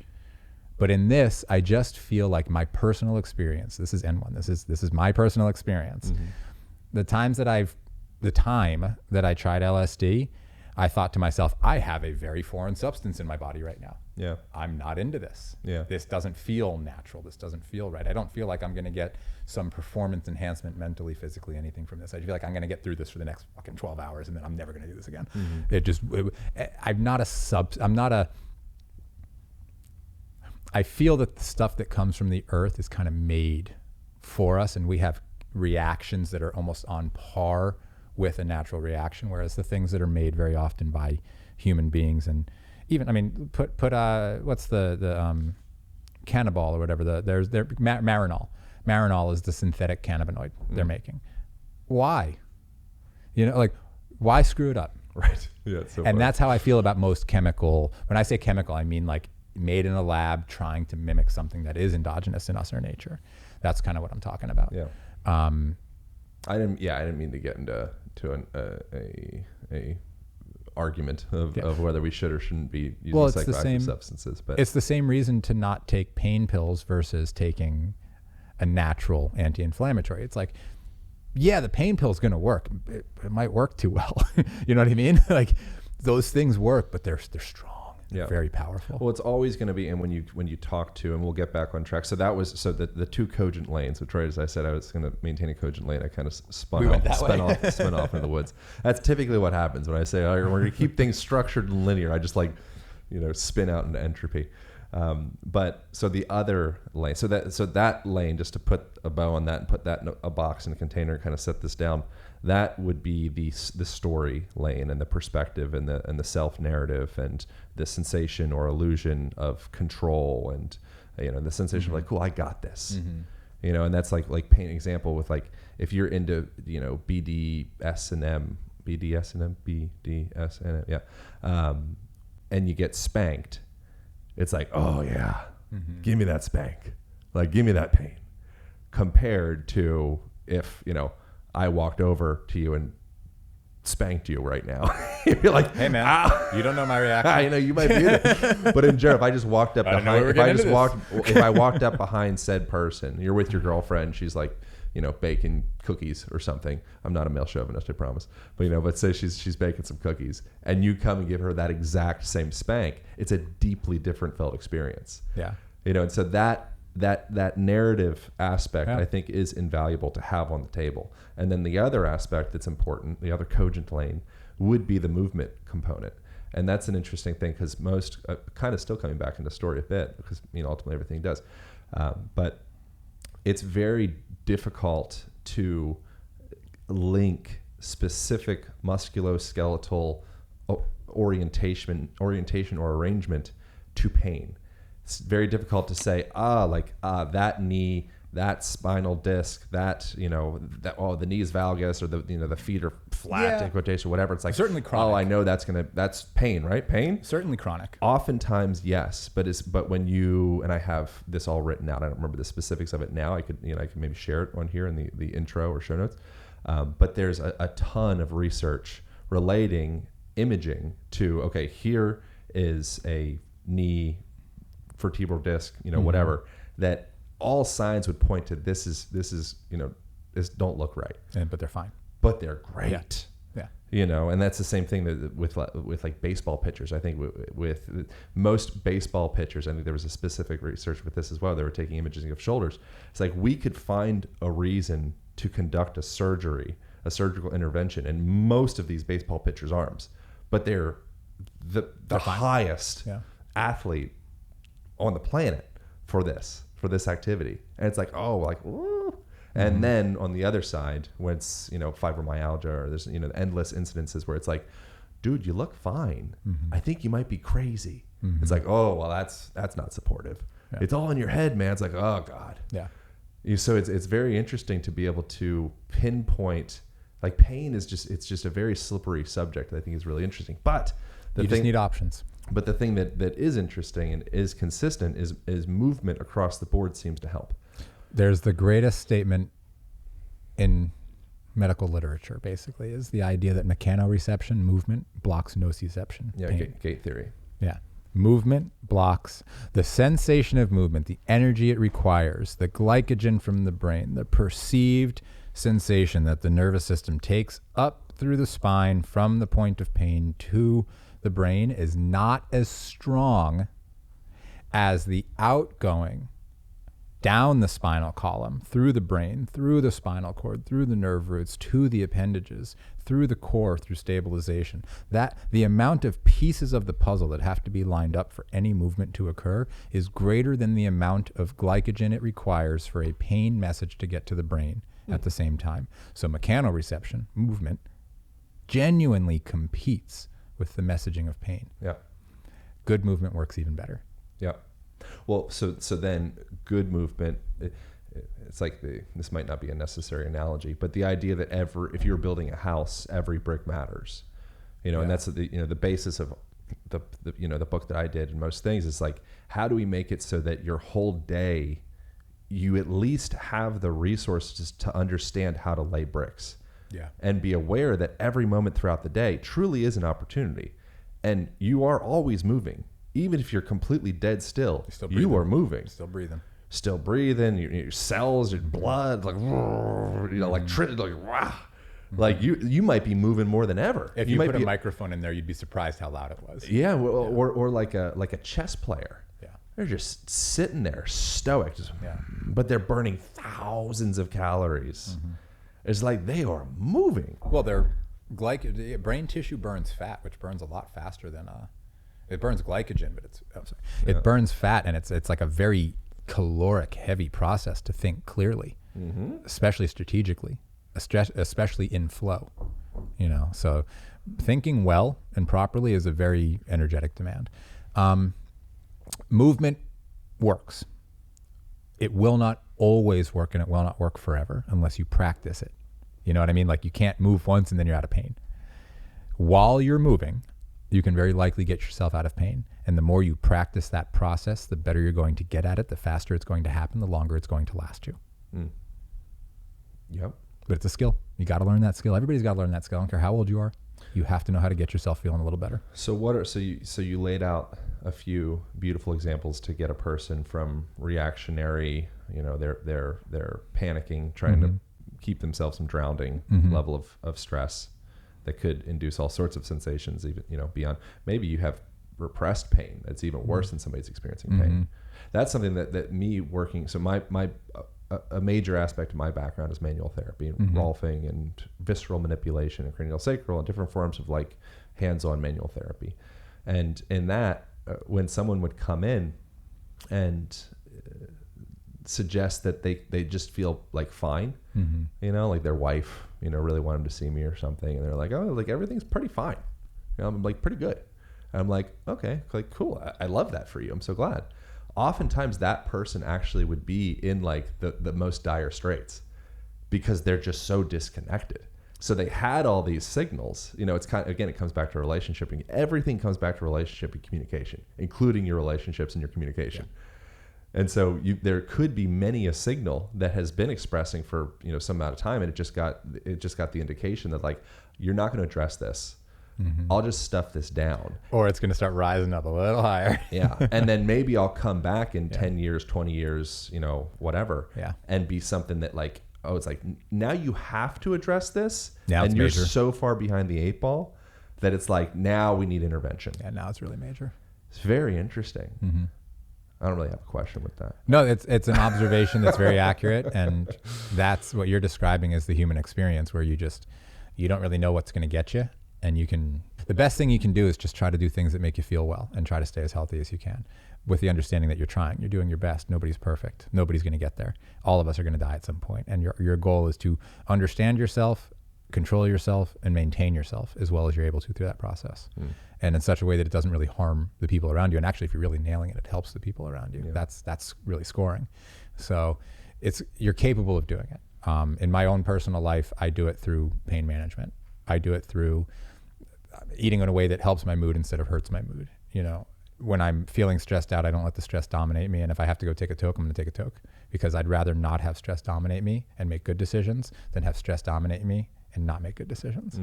But in this, I just feel like my personal experience, this is N1, this is my personal experience. The time that I tried LSD, I thought to myself, I have a very foreign substance in my body right now. Yeah. I'm not into this. Yeah. This doesn't feel natural. This doesn't feel right. I don't feel like I'm going to get some performance enhancement mentally, physically, anything from this. I feel like I'm going to get through this for the next fucking 12 hours and then I'm never going to do this again. I feel that the stuff that comes from the earth is kind of made for us, and we have reactions that are almost on par with a natural reaction, whereas the things that are made very often by human beings, and even, I mean, put what's the cannabis or whatever, there's Marinol. Marinol is the synthetic cannabinoid they're making. Why? Why screw it up? Right. Yeah. It's so and that's how I feel about most chemical. When I say chemical, I mean like made in a lab trying to mimic something that is endogenous in us, our nature. That's kind of what I'm talking about. Yeah. I didn't mean to get into a argument of whether we should or shouldn't be using psychoactive substances, but it's the same reason to not take pain pills versus taking a natural anti-inflammatory. It's like, yeah, the pain pill is going to work. It might work too well. You know what I mean? Like those things work, but they're strong. Yeah. Very powerful. Well, it's always going to be, and when you talk to, and we'll get back on track. So that was, the two cogent lanes, which right as I said, I was going to maintain a cogent lane. I kind of spun off into the woods. That's typically what happens when I say, we're going to keep things structured and linear. I just spin out into entropy. But so the other lane, so that lane, just to put a bow on that and put that in a box in a container and kind of set this down, that would be the story lane and the perspective and the self narrative and the sensation or illusion of control and the sensation of like, cool, I got this. And that's like pain example with like if you're into BDSM, and you get spanked, it's like, oh yeah, give me that spank, like give me that pain, compared to if I walked over to you and spanked you right now. You'd be like, hey man, you don't know my reaction. I know you might be it. But in general, if I just walked up behind, if I walked up behind said person, you're with your girlfriend, she's like, baking cookies or something. I'm not a male chauvinist, I promise. But say she's baking some cookies and you come and give her that exact same spank, it's a deeply different felt experience. Yeah. And so that narrative aspect, I think, is invaluable to have on the table. And then the other aspect that's important, the other cogent lane, would be the movement component. And that's an interesting thing because most, kind of still coming back into story a bit, because ultimately everything does. But it's very difficult to link specific musculoskeletal orientation or arrangement to pain. It's very difficult to say, that knee, that spinal disc, the knee is valgus, or the feet are flat in quotation, whatever. It's like, certainly chronic. Oh, I know that's pain, right? Pain? Certainly chronic. Oftentimes, yes, but when you, and I have this all written out, I don't remember the specifics of it now. I could maybe share it on here in the intro or show notes. But there's a ton of research relating imaging to, okay, here is a knee vertebral disc, whatever, that all signs would point to this don't look right. But they're fine. But they're great. Yeah. And that's the same thing that with like baseball pitchers. I think with most baseball pitchers, I think there was a specific research with this as well. They were taking imaging of shoulders. It's like we could find a reason to conduct a surgical intervention in most of these baseball pitchers' arms, but they're the highest athlete on the planet for this activity. And it's like, ooh. And then on the other side, when it's, fibromyalgia, or there's, endless incidences where it's like, dude, you look fine. I think you might be crazy. It's like, oh, well, that's not supportive. Yeah. It's all in your head, man. It's like, oh God. Yeah. So it's very interesting to be able to pinpoint, like pain is just a very slippery subject that I think is really interesting. But you just need options. But the thing that is interesting and is consistent is movement across the board seems to help. There's the greatest statement in medical literature, basically, is the idea that mechanoreception, movement, blocks nociception. Yeah, gate theory. Yeah. Movement blocks the sensation of movement, the energy it requires, the glycogen from the brain, the perceived sensation that the nervous system takes up through the spine from the point of pain to the brain is not as strong as the outgoing down the spinal column, through the brain, through the spinal cord, through the nerve roots, to the appendages, through the core, through stabilization. That the amount of pieces of the puzzle that have to be lined up for any movement to occur is greater than the amount of glycogen it requires for a pain message to get to the brain at the same time. So mechanoreception, movement, genuinely competes with the messaging of pain. Yeah. Good movement works even better. Yeah. Well, so then good movement, it's like this might not be a necessary analogy, but the idea that if you're building a house, every brick matters, and that's the basis of the the book that I did and most things is like, how do we make it so that your whole day, you at least have the resources to understand how to lay bricks. Yeah. And be aware that every moment throughout the day truly is an opportunity. And you are always moving. Even if you're completely dead still, you are moving. Still breathing. Still breathing. Your cells, your blood, like, electricity, like, wow. Like you might be moving more than ever. If you put a microphone in there, you'd be surprised how loud it was. Yeah, or like a chess player. Yeah. They're just sitting there stoic, but they're burning thousands of calories. Mm-hmm. It's like they are moving. Well, brain tissue burns fat, which burns a lot faster than it burns glycogen, but it burns fat, and it's like a very caloric heavy process to think clearly, especially strategically, especially in flow. So thinking well and properly is a very energetic demand. Movement works. It will not always work, and it will not work forever unless you practice it. You know what I mean? Like, you can't move once and then you're out of pain. While you're moving, you can very likely get yourself out of pain. And the more you practice that process, the better you're going to get at it, the faster it's going to happen, the longer it's going to last you. Mm. Yep. But it's a skill. You got to learn that skill. Everybody's got to learn that skill. I don't care how old you are. You have to know how to get yourself feeling a little better. So you laid out a few beautiful examples to get a person from reactionary, they're panicking, trying to keep themselves from drowning level of stress that could induce all sorts of sensations, even, beyond. Maybe you have repressed pain that's even worse than somebody's experiencing pain. That's something that me working. So a major aspect of my background is manual therapy and Rolfing and visceral manipulation and cranial sacral and different forms of like hands-on manual therapy. And in that, when someone would come in and suggest that they just feel like fine, like their wife, really wanted to see me or something. And they're like, oh, like everything's pretty fine. I'm like, pretty good. And I'm like, okay, like, cool. I love that for you. I'm so glad. Oftentimes that person actually would be in like the most dire straits because they're just so disconnected. So they had all these signals, it's kind of, again, it comes back to relationship, and everything comes back to relationship and communication, including your relationships and your communication. Yeah. And so there could be many a signal that has been expressing for, some amount of time. And it just got the indication that like, you're not going to address this. I'll just stuff this down. Or it's going to start rising up a little higher. Yeah. And then maybe I'll come back in 10 years, 20 years, whatever. Yeah. And be something that like, oh, it's like, now you have to address this. Now and you're major. So far behind the 8 ball that it's like, now we need intervention. Yeah, now it's really major. It's very interesting. I don't really have a question with that. No, it's an observation that's very accurate. And that's what you're describing as the human experience, where you don't really know what's going to get you. And the best thing you can do is just try to do things that make you feel well and try to stay as healthy as you can, with the understanding that you're doing your best. Nobody's perfect. Nobody's going to get there. All of us are going to die at some point. And your goal is to understand yourself, control yourself, and maintain yourself as well as you're able to through that process. And in such a way that it doesn't really harm the people around you. And actually, if you're really nailing it, it helps the people around you. Yeah. That's really scoring. So you're capable of doing it. In my own personal life, I do it through pain management. I do it through eating in a way that helps my mood instead of hurts my mood. When I'm feeling stressed out, I don't let the stress dominate me. And if I have to go take a toke, I'm going to take a toke, because I'd rather not have stress dominate me and make good decisions than have stress dominate me and not make good decisions.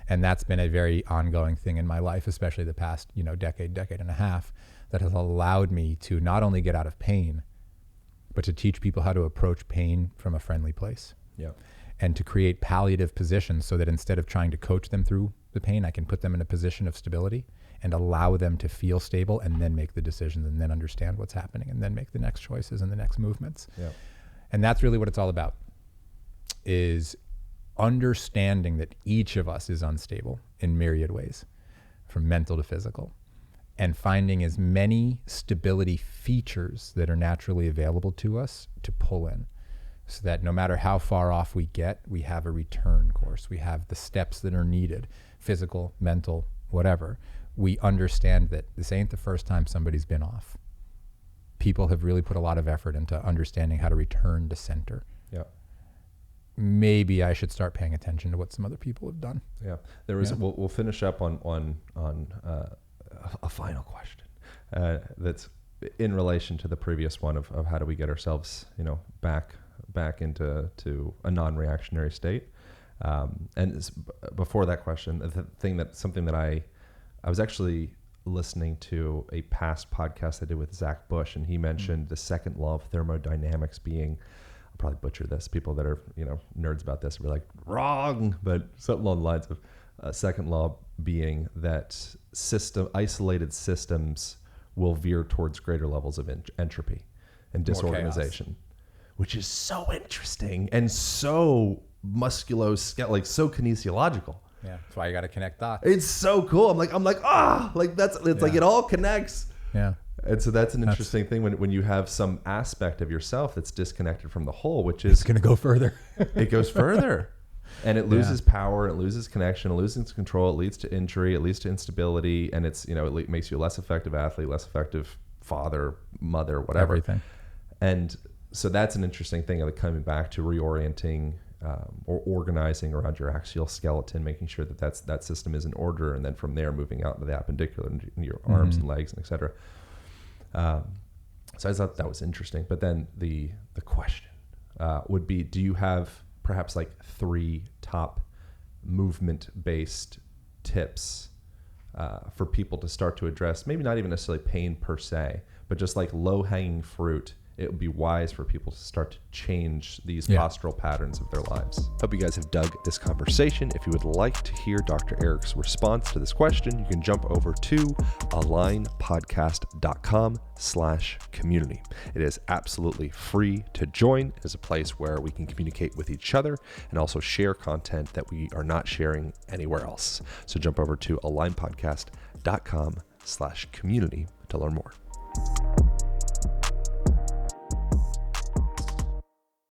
And that's been a very ongoing thing in my life, especially the past, decade and a half, that has allowed me to not only get out of pain, but to teach people how to approach pain from a friendly place. Yeah. And to create palliative positions so that instead of trying to coach them through the pain, I can put them in a position of stability and allow them to feel stable, and then make the decisions, and then understand what's happening, and then make the next choices and the next movements. Yeah. And that's really what it's all about, is understanding that each of us is unstable in myriad ways, from mental to physical, and finding as many stability features that are naturally available to us to pull in, so that no matter how far off we get, we have a return course. We have the steps that are needed, physical, mental, whatever. We understand that this ain't the first time somebody's been off. People have really put a lot of effort into understanding how to return to center. Yeah. Maybe I should start paying attention to what some other people have done. Yeah. There was. We'll finish up on a final question that's in relation to the previous one of how do we get ourselves, back into a non-reactionary state. And before that question, something that I was actually listening to a past podcast I did with Zach Bush, and he mentioned the second law of thermodynamics being, I'll probably butcher this, people that are, nerds about this will be like, wrong, but something along the lines of second law being that isolated systems will veer towards greater levels of entropy and disorganization, which is so interesting and so musculoskeletal, so kinesiological. Yeah, that's why you got to connect dots. It's so cool. I'm like, like it all connects. Yeah. And so that's an interesting thing when you have some aspect of yourself that's disconnected from the whole, which is going to go further. It goes further, and it loses power, it loses connection, it loses control, it leads to injury, it leads to instability, and it's, it makes you a less effective athlete, less effective father, mother, whatever. Everything. And so that's an interesting thing, like coming back to reorienting or organizing around your axial skeleton, making sure that system is in order, and then from there moving out into the appendicular in your arms and legs and et cetera. So I thought that was interesting. But then the question would be, do you have perhaps like 3 top movement-based tips for people to start to address, maybe not even necessarily pain per se, but just like low-hanging fruit? It would be wise for people to start to change these postural patterns of their lives. Hope you guys have dug this conversation. If you would like to hear Dr. Eric's response to this question, you can jump over to alignpodcast.com/community. It is absolutely free to join. It is a place where we can communicate with each other and also share content that we are not sharing anywhere else. So jump over to alignpodcast.com/community to learn more.